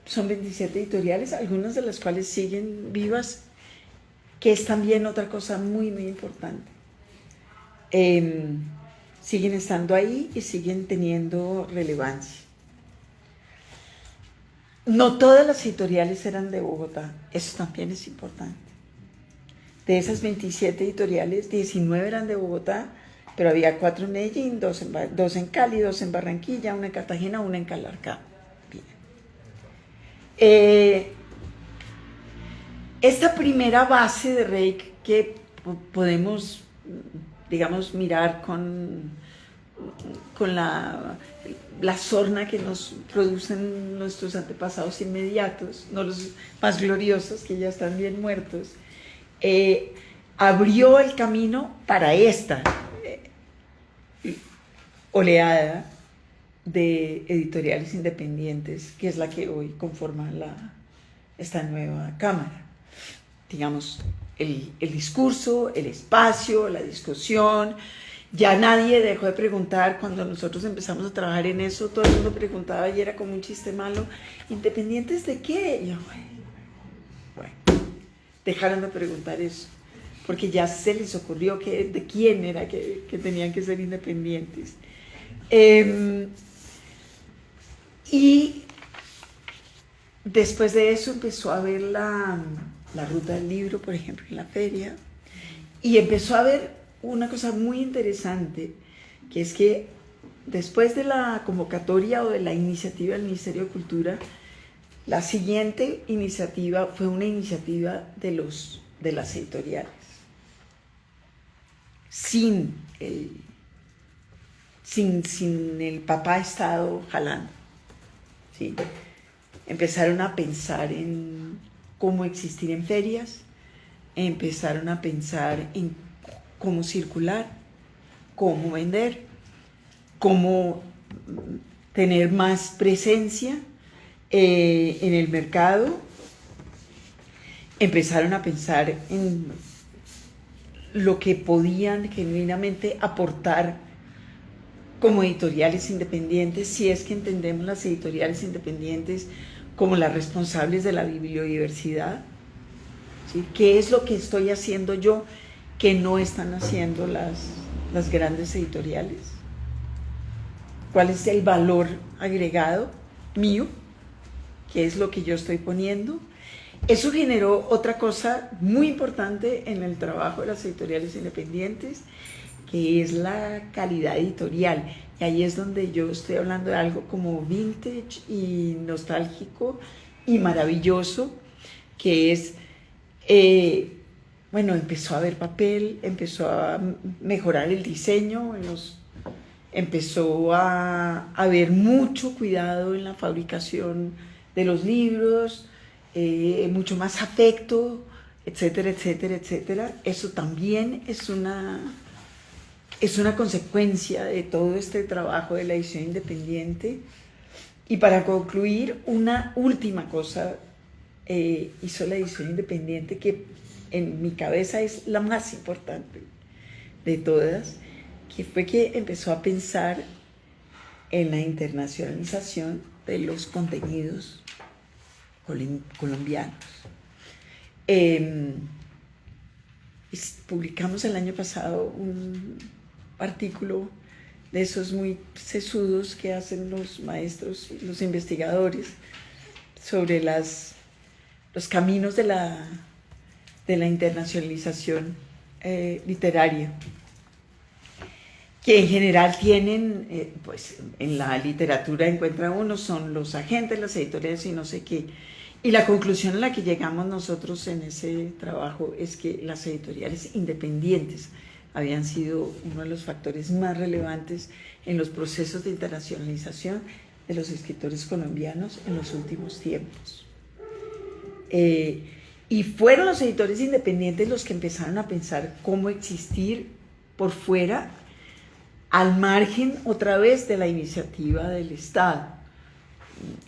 Son 27 editoriales, algunas de las cuales siguen vivas, que es también otra cosa muy, muy importante. Siguen estando ahí y siguen teniendo relevancia. No todas las editoriales eran de Bogotá, eso también es importante. De esas 27 editoriales, 19 eran de Bogotá, pero había 4 en Medellín, 2 en Cali, 2 en Barranquilla, 1 en Cartagena, 1 en Calarcá. Esta primera base de REC que podemos, digamos, mirar con la sorna que nos producen nuestros antepasados inmediatos, no los más gloriosos que ya están bien muertos, abrió el camino para esta oleada de editoriales independientes, que es la que hoy conforma esta nueva Cámara. Digamos, el discurso, el espacio, la discusión. Ya nadie dejó de preguntar. Cuando nosotros empezamos a trabajar en eso, todo el mundo preguntaba y era como un chiste malo, ¿independientes de qué? Y yo, bueno, dejaron de preguntar eso, porque ya se les ocurrió de quién era que tenían que ser independientes. Y después de eso empezó a ver la ruta del libro, por ejemplo, en la feria, y empezó a ver una cosa muy interesante, que es que después de la convocatoria o de la iniciativa del Ministerio de Cultura, la siguiente iniciativa fue una iniciativa de las editoriales, sin el papá Estado jalando, ¿sí? Empezaron a pensar en cómo existir en ferias, empezaron a pensar en cómo circular, cómo vender, cómo tener más presencia en el mercado. Empezaron a pensar en lo que podían genuinamente aportar como editoriales independientes, si es que entendemos las editoriales independientes como las responsables de la bibliodiversidad, ¿sí? ¿Qué es lo que estoy haciendo yo que no están haciendo las grandes editoriales? ¿Cuál es el valor agregado mío? ¿Qué es lo que yo estoy poniendo? Eso generó otra cosa muy importante en el trabajo de las editoriales independientes, que es la calidad editorial. Y ahí es donde yo estoy hablando de algo como vintage y nostálgico y maravilloso, que es, bueno, empezó a haber papel, empezó a mejorar el diseño, empezó a haber mucho cuidado en la fabricación de los libros, mucho más afecto, etcétera, etcétera, etcétera. Eso también es una consecuencia de todo este trabajo de la edición independiente. Y para concluir, una última cosa hizo la edición independiente que en mi cabeza es la más importante de todas, que fue que empezó a pensar en la internacionalización de los contenidos colombianos. Publicamos el año pasado un artículo de esos muy sesudos que hacen los maestros y los investigadores sobre los caminos de la internacionalización literaria, que en general tienen, pues en la literatura encuentra uno, son los agentes, las editoriales y no sé qué. Y la conclusión a la que llegamos nosotros en ese trabajo es que las editoriales independientes habían sido uno de los factores más relevantes en los procesos de internacionalización de los escritores colombianos en los últimos tiempos. Y fueron los editores independientes los que empezaron a pensar cómo existir por fuera, al margen otra vez de la iniciativa del Estado.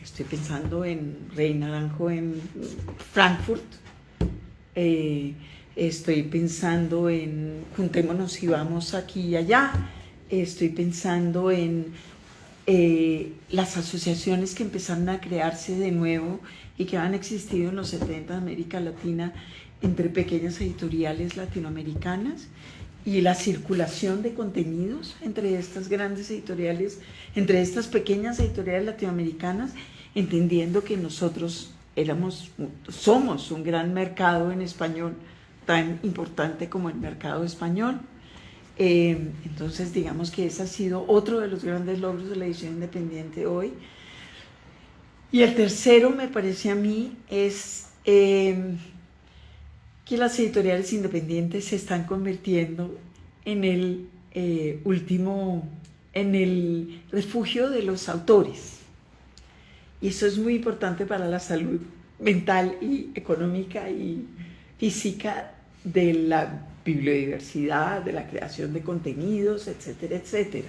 Estoy pensando en Rey Naranjo en Frankfurt, estoy pensando en Juntémonos y Vamos aquí y allá, estoy pensando en las asociaciones que empezaron a crearse de nuevo y que han existido en los 70 de América Latina entre pequeñas editoriales latinoamericanas, y la circulación de contenidos entre estas grandes editoriales, entre estas pequeñas editoriales latinoamericanas, entendiendo que nosotros somos un gran mercado en español, tan importante como el mercado español. Entonces, digamos que ese ha sido otro de los grandes logros de la edición independiente hoy. Y el tercero, me parece a mí, es que las editoriales independientes se están convirtiendo en el refugio de los autores. Y eso es muy importante para la salud mental y económica y física de la bibliodiversidad, de la creación de contenidos, etcétera, etcétera.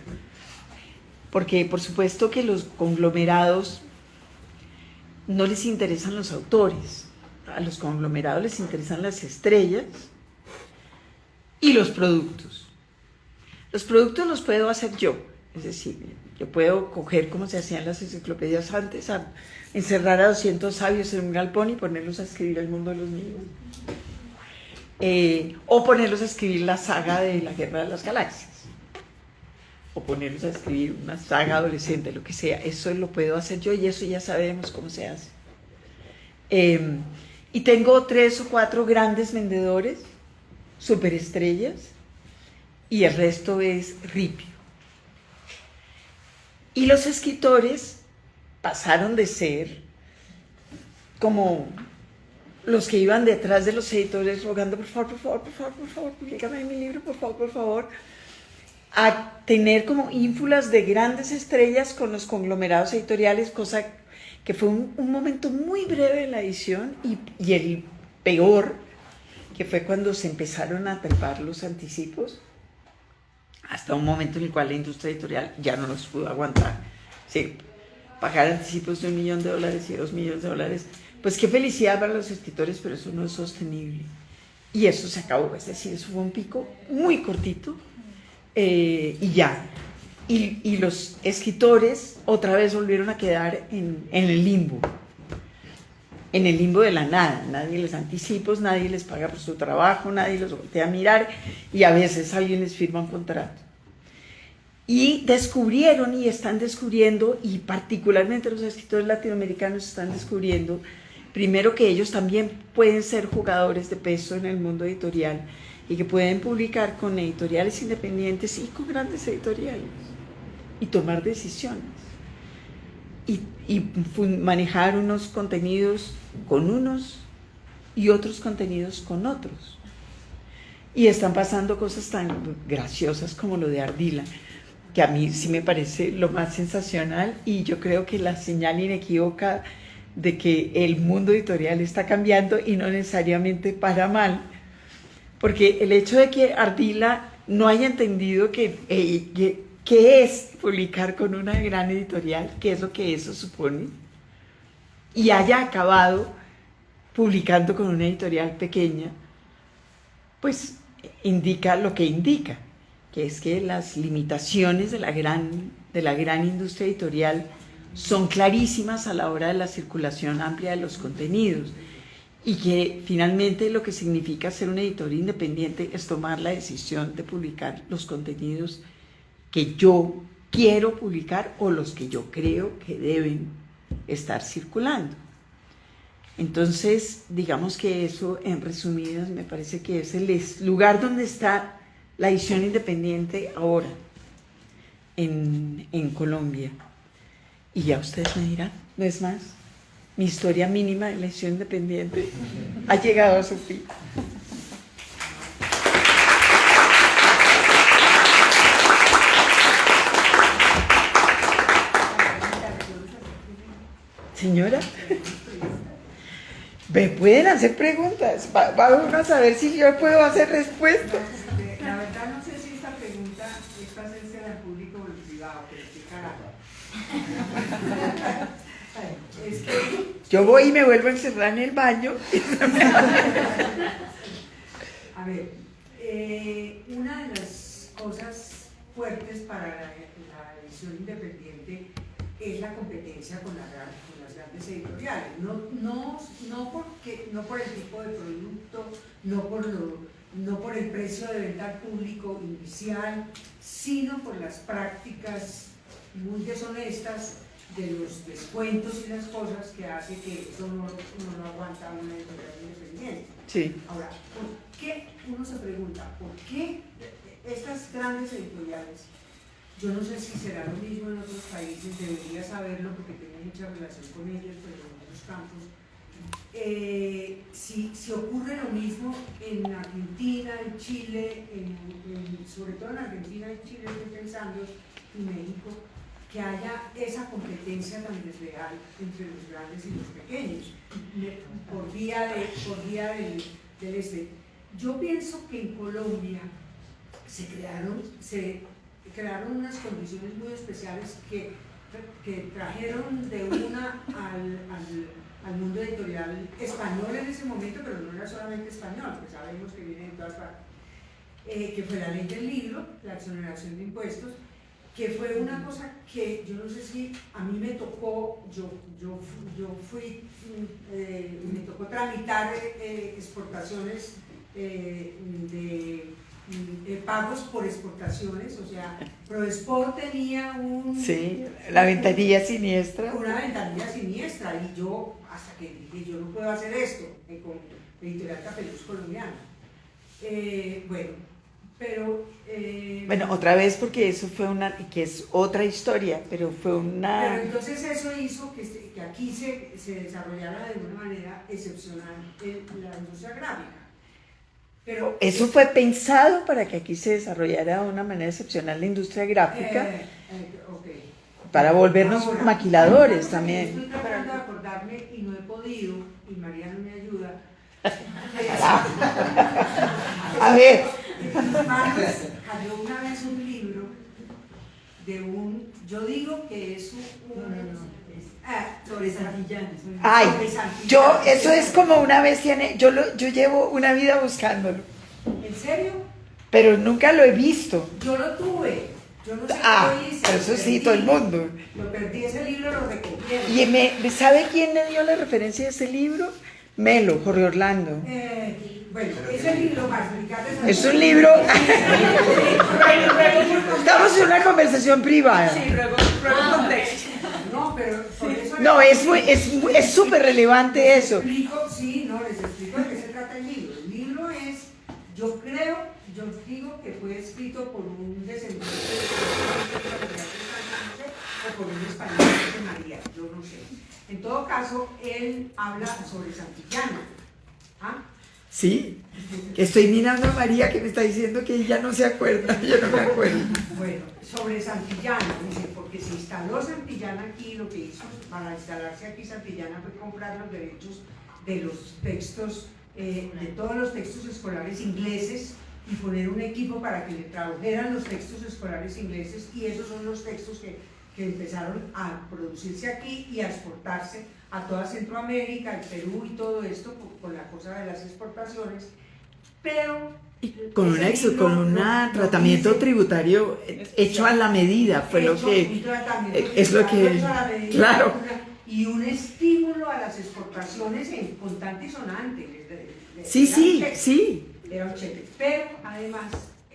Porque por supuesto que los conglomerados no les interesan los autores. A los conglomerados les interesan las estrellas y los productos. Los productos los puedo hacer yo, es decir, yo puedo coger, como se hacían las enciclopedias antes, encerrar a 200 sabios en un galpón y ponerlos a escribir El mundo de los niños. O ponerlos a escribir la saga de la Guerra de las Galaxias. O ponerlos a escribir una saga adolescente, lo que sea. Eso lo puedo hacer yo y eso ya sabemos cómo se hace. Y tengo 3 o 4 grandes vendedores, superestrellas, y el resto es ripio. Y los escritores pasaron de ser como los que iban detrás de los editores rogando, por favor, públicame mi libro, por favor, a tener como ínfulas de grandes estrellas con los conglomerados editoriales, cosa que fue un momento muy breve en la edición y el peor que fue cuando se empezaron a trepar los anticipos, hasta un momento en el cual la industria editorial ya no los pudo aguantar. Sí, pagar anticipos de $1 millón y $2 millones, pues qué felicidad para los escritores, pero eso no es sostenible. Y eso se acabó, es decir, eso fue un pico muy cortito y ya. Y los escritores otra vez volvieron a quedar en el limbo de la nada. Nadie les anticipos, nadie les paga por su trabajo, nadie los voltea a mirar y a veces alguien les firma un contrato. Y descubrieron y están descubriendo, y particularmente los escritores latinoamericanos están descubriendo, primero que ellos también pueden ser jugadores de peso en el mundo editorial y que pueden publicar con editoriales independientes y con grandes editoriales y tomar decisiones y manejar unos contenidos con unos y otros contenidos con otros. Y están pasando cosas tan graciosas como lo de Ardila, que a mí sí me parece lo más sensacional, y yo creo que la señal inequívoca de que el mundo editorial está cambiando y no necesariamente para mal, porque el hecho de que Ardila no haya entendido qué es publicar con una gran editorial, qué es lo que eso supone, y haya acabado publicando con una editorial pequeña, pues indica lo que indica, que es que las limitaciones de la gran industria editorial son clarísimas a la hora de la circulación amplia de los contenidos, y que finalmente lo que significa ser un editor independiente es tomar la decisión de publicar los contenidos que yo quiero publicar o los que yo creo que deben estar circulando. Entonces, digamos que eso, en resumidas, me parece que es el lugar donde está la edición independiente ahora en Colombia. Y ya ustedes me dirán, no es más, mi historia mínima de la edición independiente ha llegado a su fin. Señora, me pueden hacer preguntas, vamos a saber si yo puedo hacer respuestas. La verdad no sé si esta pregunta es para hacerse al público o al privado, pero qué carajo. Es que Yo voy y me vuelvo a encerrar en el baño. a ver, una de las cosas fuertes para la edición independiente es la competencia con las grandes editoriales. No por el tipo de producto, no por el precio de venta al público inicial, sino por las prácticas muy deshonestas de los descuentos y las cosas que hace que eso no aguanta una editorial independiente. Sí. Ahora, ¿por qué? Uno se pregunta, ¿por qué estas grandes editoriales? Yo no sé si será lo mismo en otros países, debería saberlo porque tengo mucha relación con ellos, pero en otros campos. Si ocurre lo mismo en Argentina, en Chile, sobre todo en Argentina y Chile estoy pensando, y México, que haya esa competencia tan desleal entre los grandes y los pequeños, por vía del este. Yo pienso que en Colombia se crearon unas condiciones muy especiales que trajeron de una al mundo editorial español en ese momento, pero no era solamente español, pues sabemos que viene de todas partes, que fue la ley del libro, la exoneración de impuestos, que fue una cosa que yo no sé si a mí me tocó, me tocó tramitar exportaciones de pagos por exportaciones, o sea, Prodesport tenía Sí, la ventanilla siniestra. una ventanilla siniestra, y yo, hasta que dije, yo no puedo hacer esto con Editorial Capellus Colombiana. Bueno, otra vez, porque eso fue que es otra historia, pero fue una... Pero entonces eso hizo que aquí se desarrollara de una manera excepcional la industria gráfica. Pero eso fue pensado para que aquí se desarrollara de una manera excepcional la industria gráfica, okay. para volvernos Ahora, maquiladores estoy también. tratando de acordarme y no he podido, y Mariano me ayuda, A ver. En mis manos cayó una vez un libro de yo digo que es sobre Santillana. Ay, Sobre Santillana. eso es como una vez yo llevo una vida buscándolo, ¿En serio? pero nunca lo he visto. Yo lo tuve. Yo no sé qué hice. Pero eso sí, todo el mundo. Lo perdí, ese libro lo recogieron. Y ¿sabe quién me dio la referencia de ese libro? Melo, Jorge Orlando. Bueno, ese libro más Ricardo Es un libro. Estamos en una conversación privada. Sí, luego contexto. No, pero por eso. No, es súper relevante eso. Les explico de qué se trata el libro. El libro es, yo digo que fue escrito por un descendiente o por un español de María, yo no sé. En todo caso, él habla sobre Santillana. ¿Ah? Sí, estoy mirando a María que me está diciendo que ella no se acuerda, yo no me acuerdo. Bueno, sobre Santillana, dice, porque se instaló Santillana aquí, lo que hizo para instalarse aquí Santillana fue comprar los derechos de los textos, de todos los textos escolares ingleses y poner un equipo para que le tradujeran los textos escolares ingleses, y esos son los textos que empezaron a producirse aquí y a exportarse a toda Centroamérica, el Perú y todo esto con la cosa de las exportaciones, pero con un tratamiento tributario hecho a la medida, fue lo que es lo que, claro, y un estímulo a las exportaciones en contante y sonante. Sí. Era un cheque, pero además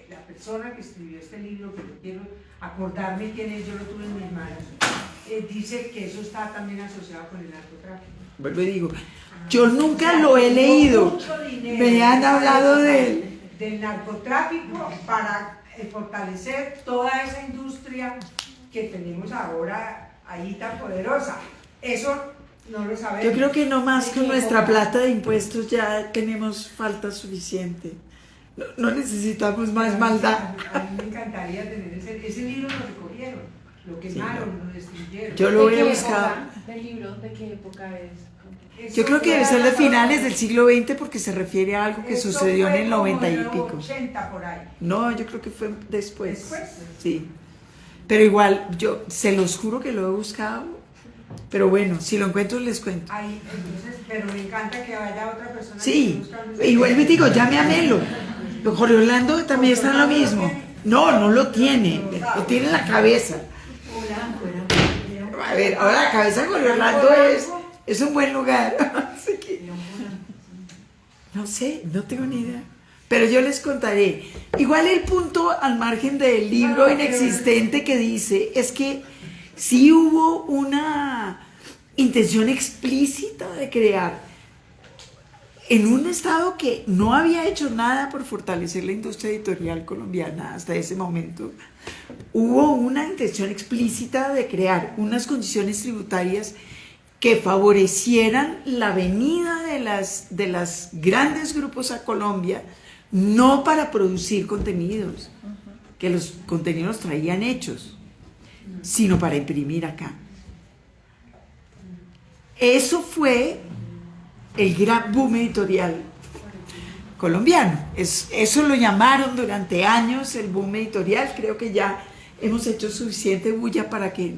la persona que escribió este libro, que yo quiero acordarme quién es, yo lo tuve en mis manos, dice que eso está también asociado con el narcotráfico. Vuelvo y digo, yo nunca lo he leído, me han hablado del narcotráfico para fortalecer toda esa industria que tenemos ahora ahí tan poderosa. Eso no lo sabemos. Yo creo que no más con nuestra plata de impuestos ya tenemos falta suficiente. No necesitamos más maldad. A mí me encantaría tener ese libro, lo recogieron, lo quemaron, lo destruyeron. Yo lo voy a buscar. ¿Del libro? ¿De qué época es? Yo creo que debe ser de finales del siglo XX porque se refiere a algo que Eso sucedió en fue el como 90 y en los pico. 80 por ahí. No, yo creo que fue después. ¿Después? Sí. Pero igual, yo se los juro que lo he buscado. Pero bueno, si lo encuentro les cuento. Ahí, entonces, pero me encanta que haya otra persona. Sí, igual me digo, llame a Melo. Jorge Orlando también está en lo mismo. No lo tiene. Lo tiene en la cabeza. A ver, ahora la cabeza de Jorge Orlando es un buen lugar. Así que, no sé, no tengo ni idea. Pero yo les contaré. Igual el punto al margen del libro inexistente que dice es que sí hubo una intención explícita de crear en un estado que no había hecho nada por fortalecer la industria editorial colombiana hasta ese momento. Hubo una intención explícita de crear unas condiciones tributarias que favorecieran la venida de las grandes grupos a Colombia, no para producir contenidos, que los contenidos traían hechos, sino para imprimir acá. Eso fue el gran boom editorial colombiano. Eso lo llamaron durante años el boom editorial. Creo que ya hemos hecho suficiente bulla para que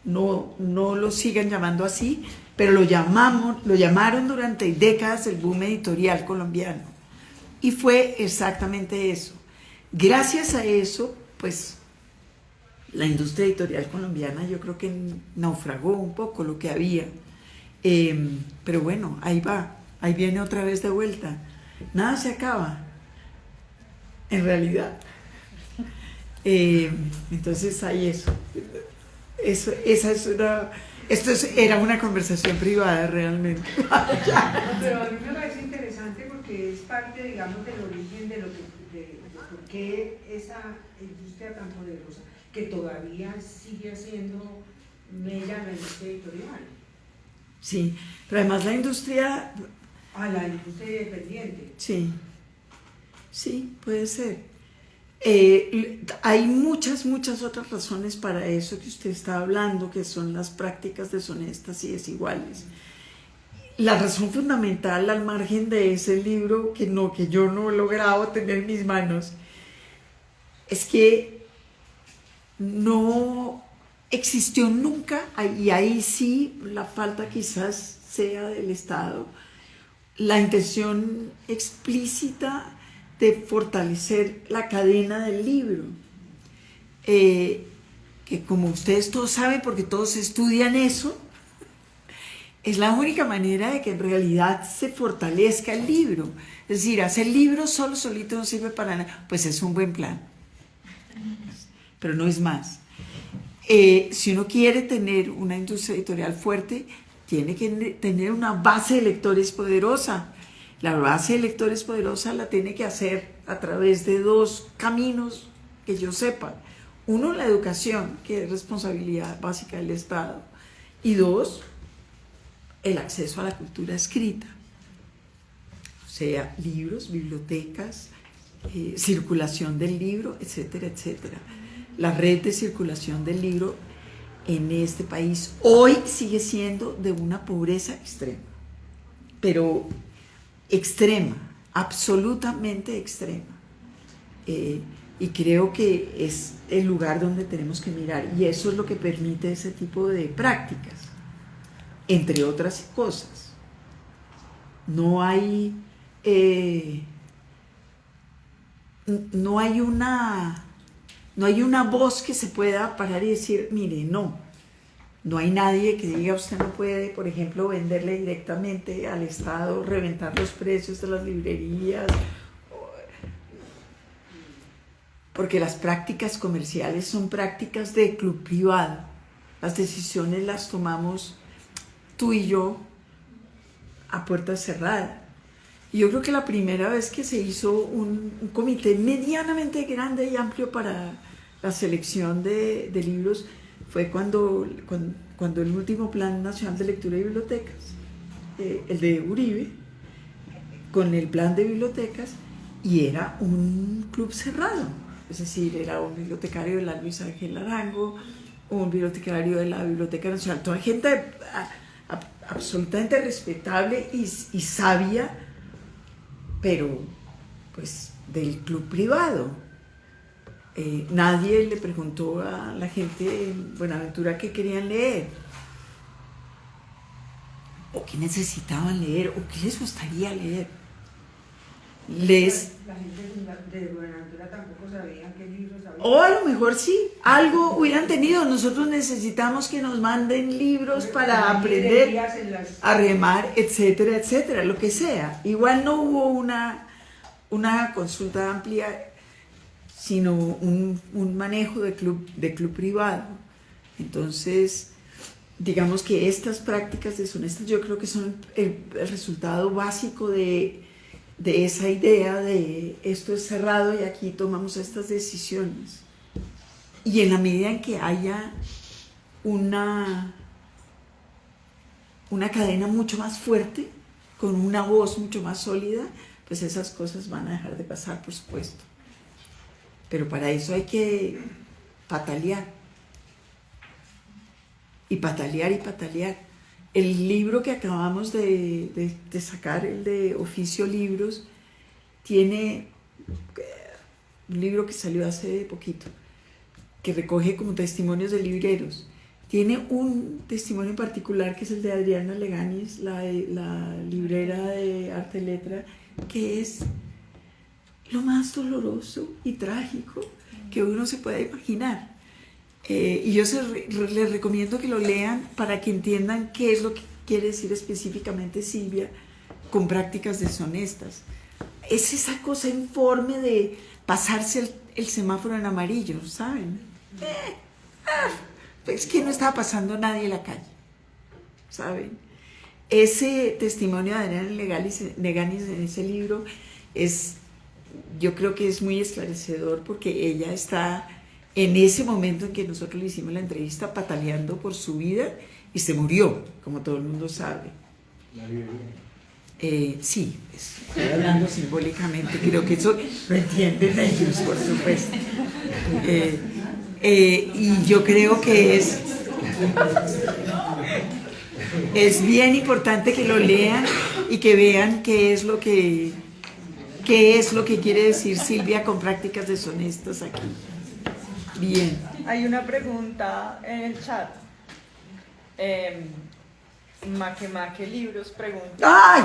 no lo sigan llamando así, pero lo llamaron durante décadas el boom editorial colombiano. Y fue exactamente eso. Gracias a eso, pues, la industria editorial colombiana yo creo que naufragó un poco lo que había. Pero bueno, ahí va, ahí viene otra vez de vuelta. Nada se acaba, en realidad. Entonces hay eso. Esto era una conversación privada realmente. Pero a mí me parece interesante porque es parte, digamos, del origen de por qué esa industria tan poderosa que todavía sigue haciendo mella en la industria editorial. Sí, pero además la industria... la industria independiente. Sí, puede ser. Hay muchas otras razones para eso que usted está hablando, que son las prácticas deshonestas y desiguales. la razón fundamental al margen de ese libro que yo no he logrado tener en mis manos es que no existió nunca, y ahí sí la falta quizás sea del Estado, la intención explícita de fortalecer la cadena del libro, que como ustedes todos saben, porque todos estudian eso, es la única manera de que en realidad se fortalezca el libro. Es decir, hacer libros solito no sirve para nada. Pues es un buen plan, pero no es más. Si uno quiere tener una industria editorial fuerte, tiene que tener una base de lectores poderosa. La base de lectores poderosa la tiene que hacer a través de dos caminos que yo sepa. Uno, la educación, que es responsabilidad básica del Estado. Y dos, el acceso a la cultura escrita. O sea, libros, bibliotecas, circulación del libro, etcétera, etcétera. La red de circulación del libro en este país hoy sigue siendo de una pobreza extrema, pero extrema, absolutamente extrema. Y creo que es el lugar donde tenemos que mirar, y eso es lo que permite ese tipo de prácticas, entre otras cosas. No hay una voz que se pueda parar y decir, mire, no hay nadie que diga usted no puede, por ejemplo, venderle directamente al Estado, reventar los precios de las librerías, porque las prácticas comerciales son prácticas de club privado. Las decisiones las tomamos tú y yo a puerta cerrada. Y yo creo que la primera vez que se hizo un comité medianamente grande y amplio para la selección de libros fue cuando el último Plan Nacional de Lectura y Bibliotecas, el de Uribe, con el plan de bibliotecas, y era un club cerrado. Es decir, era un bibliotecario de la Luis Ángel Arango, un bibliotecario de la Biblioteca Nacional, toda gente absolutamente respetable y sabia, pero pues del club privado. Nadie le preguntó a la gente en Buenaventura qué querían leer, o qué necesitaban leer, o qué les gustaría leer. La gente de Buenaventura tampoco sabía qué libros había. O a lo mejor sí, algo hubieran tenido. Nosotros necesitamos que nos manden libros para aprender a remar, etcétera, etcétera, lo que sea. Igual no hubo una consulta amplia, sino un manejo de club privado. Entonces, digamos que estas prácticas deshonestas yo creo que son el resultado básico de esa idea de esto es cerrado y aquí tomamos estas decisiones. Y en la medida en que haya una cadena mucho más fuerte, con una voz mucho más sólida, pues esas cosas van a dejar de pasar, por supuesto. Pero para eso hay que patalear. Y patalear y patalear. El libro que acabamos de sacar, el de Oficio Libros, tiene un libro que salió hace poquito, que recoge como testimonios de libreros. Tiene un testimonio en particular que es el de Adriana Leganis, la librera de Arte y Letra, que es lo más doloroso y trágico que uno se pueda imaginar. Y yo les recomiendo que lo lean para que entiendan qué es lo que quiere decir específicamente Silvia con prácticas deshonestas. Es esa cosa informe de pasarse el semáforo en amarillo, ¿saben? Es que no estaba pasando nadie en la calle, ¿saben? Ese testimonio de Adriana Leganis en ese libro yo creo que es muy esclarecedor, porque ella está en ese momento en que nosotros le hicimos la entrevista pataleando por su vida y se murió, como todo el mundo sabe. Sí, estoy hablando simbólicamente, creo que eso lo entienden ellos, por supuesto. Y yo creo que es... Es bien importante que lo lean y que vean qué es lo que quiere decir Silvia con prácticas deshonestas aquí. Bien. Hay una pregunta en el chat. Make Libros pregunta. ¡Ay!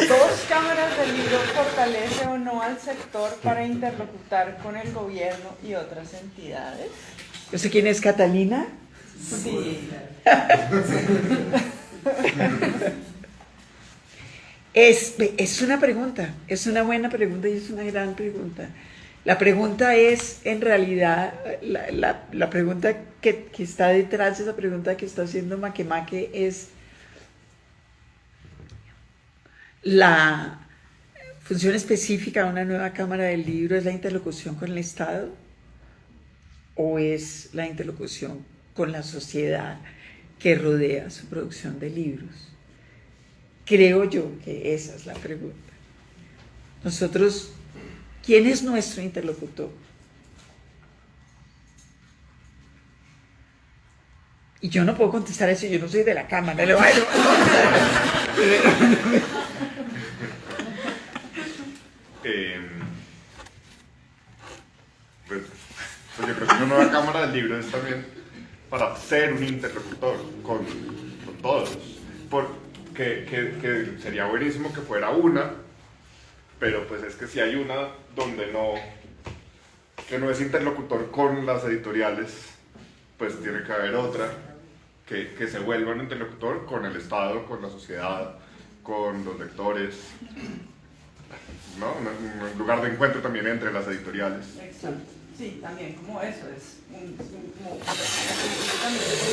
¿Dos cámaras del libro fortalece o no al sector para interlocutar con el gobierno y otras entidades? Yo sé quién es Catalina. Sí. Es una pregunta, es una buena pregunta y es una gran pregunta. La pregunta es, en realidad, la pregunta que está detrás de esa pregunta que está haciendo Make es la función específica de una nueva Cámara del Libro, ¿es la interlocución con el Estado o es la interlocución con la sociedad que rodea su producción de libros? Creo yo que esa es la pregunta. Nosotros, ¿quién es nuestro interlocutor? Y yo no puedo contestar eso, yo no soy de la Cámara. Pues yo creo que una nueva Cámara del Libro es también para ser un interlocutor con todos. Que sería buenísimo que fuera una, pero pues es que si hay una donde que no es interlocutor con las editoriales, pues tiene que haber otra que se vuelva un interlocutor con el Estado, con la sociedad, con los lectores, ¿no? Un lugar de encuentro también entre las editoriales. Exacto. Sí, también como eso, es un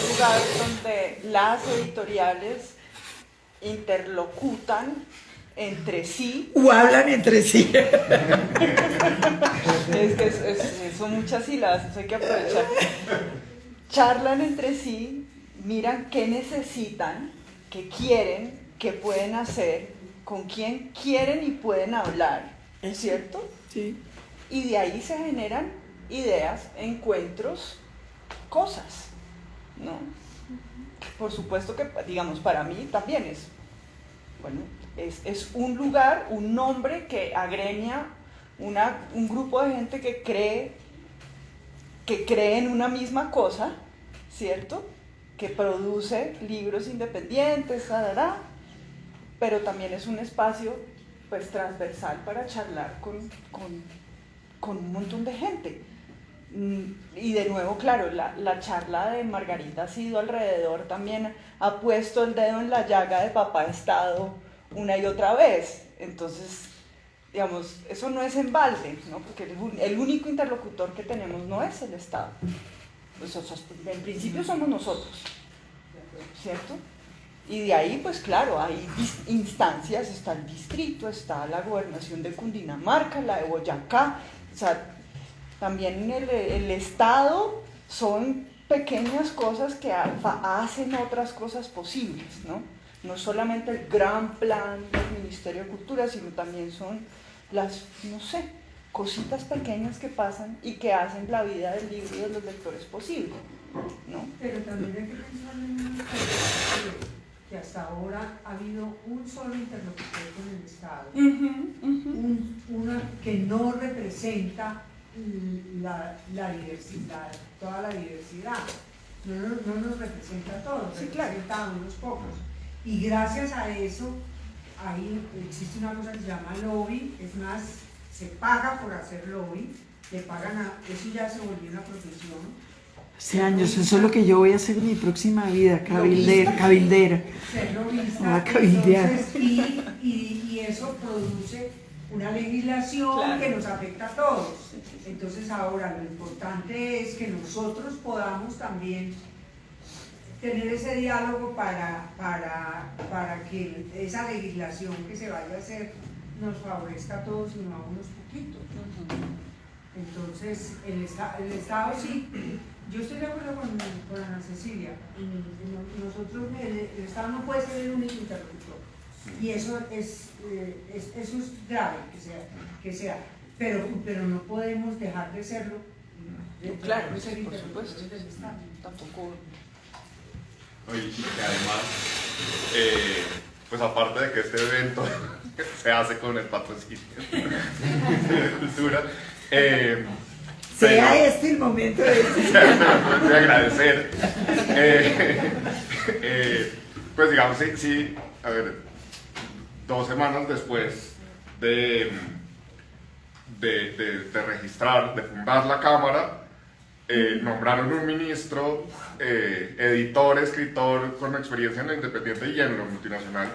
lugar donde las editoriales interlocutan entre sí. O hablan entre sí. Es que son muchas sílabas, eso hay que aprovechar. Charlan entre sí, miran qué necesitan, qué quieren, qué pueden hacer, con quién quieren y pueden hablar, ¿es cierto? Sí. Y de ahí se generan ideas, encuentros, cosas, ¿no? Por supuesto que, digamos, para mí también es un lugar, un nombre que agremia un grupo de gente que cree en una misma cosa, ¿cierto? Que produce libros independientes, pero también es un espacio pues transversal para charlar con un montón de gente. Y de nuevo, claro, la charla de Margarita ha sido alrededor, también ha puesto el dedo en la llaga de Papá Estado una y otra vez. Entonces, digamos, eso no es en balde, ¿no? Porque el único interlocutor que tenemos no es el Estado. Pues, en principio somos nosotros, ¿cierto? Y de ahí, pues claro, hay instancias, está el distrito, está la gobernación de Cundinamarca, la de Boyacá, o sea, también el Estado son pequeñas cosas que hacen otras cosas posibles, ¿no? No solamente el gran plan del Ministerio de Cultura, sino también son las, no sé, cositas pequeñas que pasan y que hacen la vida del libro y de los lectores posible, ¿no? Pero también hay que pensar en una cosa, que hasta ahora ha habido un solo interlocutor con el Estado, una que no representa la diversidad, toda la diversidad, no nos representa a todos, sí, representa claro, a unos pocos. Y gracias a eso, ahí existe una cosa que se llama lobby, es más, se paga por hacer lobby, le pagan eso ya se volvió una profesión. Hace años, eso es lo que yo voy a hacer en mi próxima vida, cabildera. Ser lobista, entonces, y eso produce una legislación, claro, que nos afecta a todos. Entonces ahora lo importante es que nosotros podamos también tener ese diálogo para que esa legislación que se vaya a hacer nos favorezca a todos y no a unos poquitos. Entonces el Estado sí, yo estoy de acuerdo con Ana Cecilia, nosotros, el Estado no puede ser el único interlocutor, y eso es grave que sea, pero no podemos dejar de serlo Claro, sí, por supuesto. Tampoco. Y que además, pues aparte de que este evento se hace con el patrocinio de cultura, sea este el momento de agradecer. Pues digamos, sí, a ver, 2 semanas después de registrar, de fundar la Cámara, nombraron un ministro, editor, escritor con experiencia en lo independiente y en lo multinacional,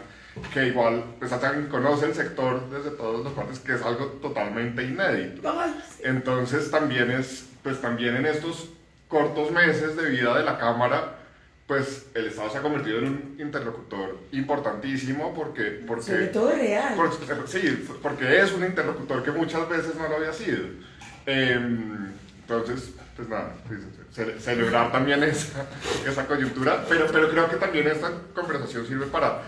que igual pues, también conoce el sector desde todas las partes, que es algo totalmente inédito. Entonces también en estos cortos meses de vida de la Cámara, pues el Estado se ha convertido en un interlocutor importantísimo porque sobre todo real. Sí, porque es un interlocutor que muchas veces no lo había sido. Entonces, pues nada, celebrar también esa coyuntura, pero creo que también esta conversación sirve para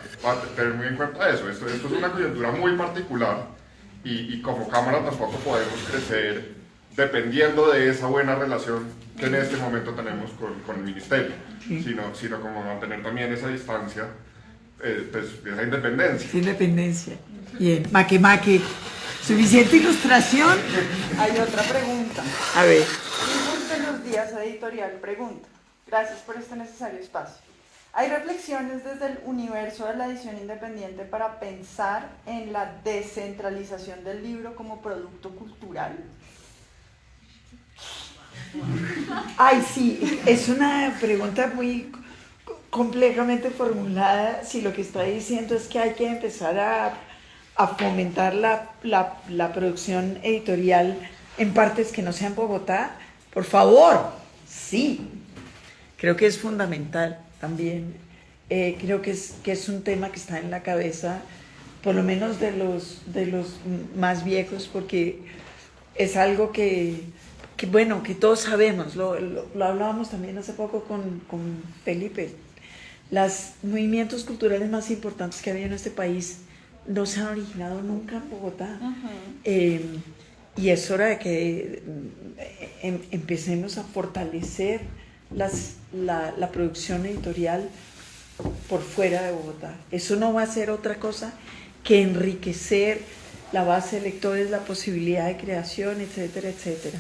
tener muy en cuenta eso. Esto es una coyuntura muy particular y como Cámara tampoco podemos crecer dependiendo de esa buena relación que en este momento tenemos con el Ministerio, sino como mantener también esa distancia, pues, esa independencia. Independencia. Bien, maque. ¿Suficiente ilustración? Hay otra pregunta. A ver. Hijos de los Días Editorial pregunta. Gracias por este necesario espacio. ¿Hay reflexiones desde el universo de la edición independiente para pensar en la descentralización del libro como producto cultural? Ay, sí, es una pregunta muy complejamente formulada. Si lo que está diciendo es que hay que empezar a fomentar la producción editorial en partes que no sean Bogotá, por favor, sí. Creo que es fundamental también. Creo que es un tema que está en la cabeza, por lo menos de los más viejos, porque es algo que todos sabemos. Lo hablábamos también hace poco con Felipe. Los movimientos culturales más importantes que había en este país no se han originado nunca en Bogotá. Y es hora de que empecemos a fortalecer la producción editorial por fuera de Bogotá. Eso no va a ser otra cosa que enriquecer la base de lectores, la posibilidad de creación, etcétera, etcétera.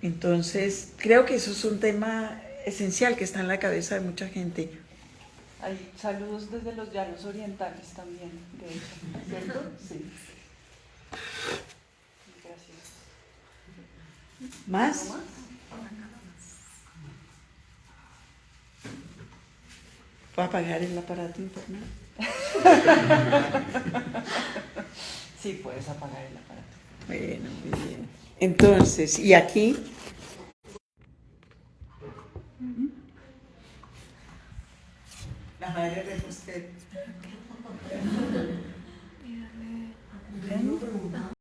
Entonces, creo que eso es un tema esencial que está en la cabeza de mucha gente. Hay saludos desde los llanos orientales también, de hecho, ¿cierto? Sí. Gracias. ¿Más? ¿Va a apagar el aparato infernal? Sí, puedes apagar el aparato. Bueno, muy bien. Entonces, ¿y aquí? La madre de usted. Una pregunta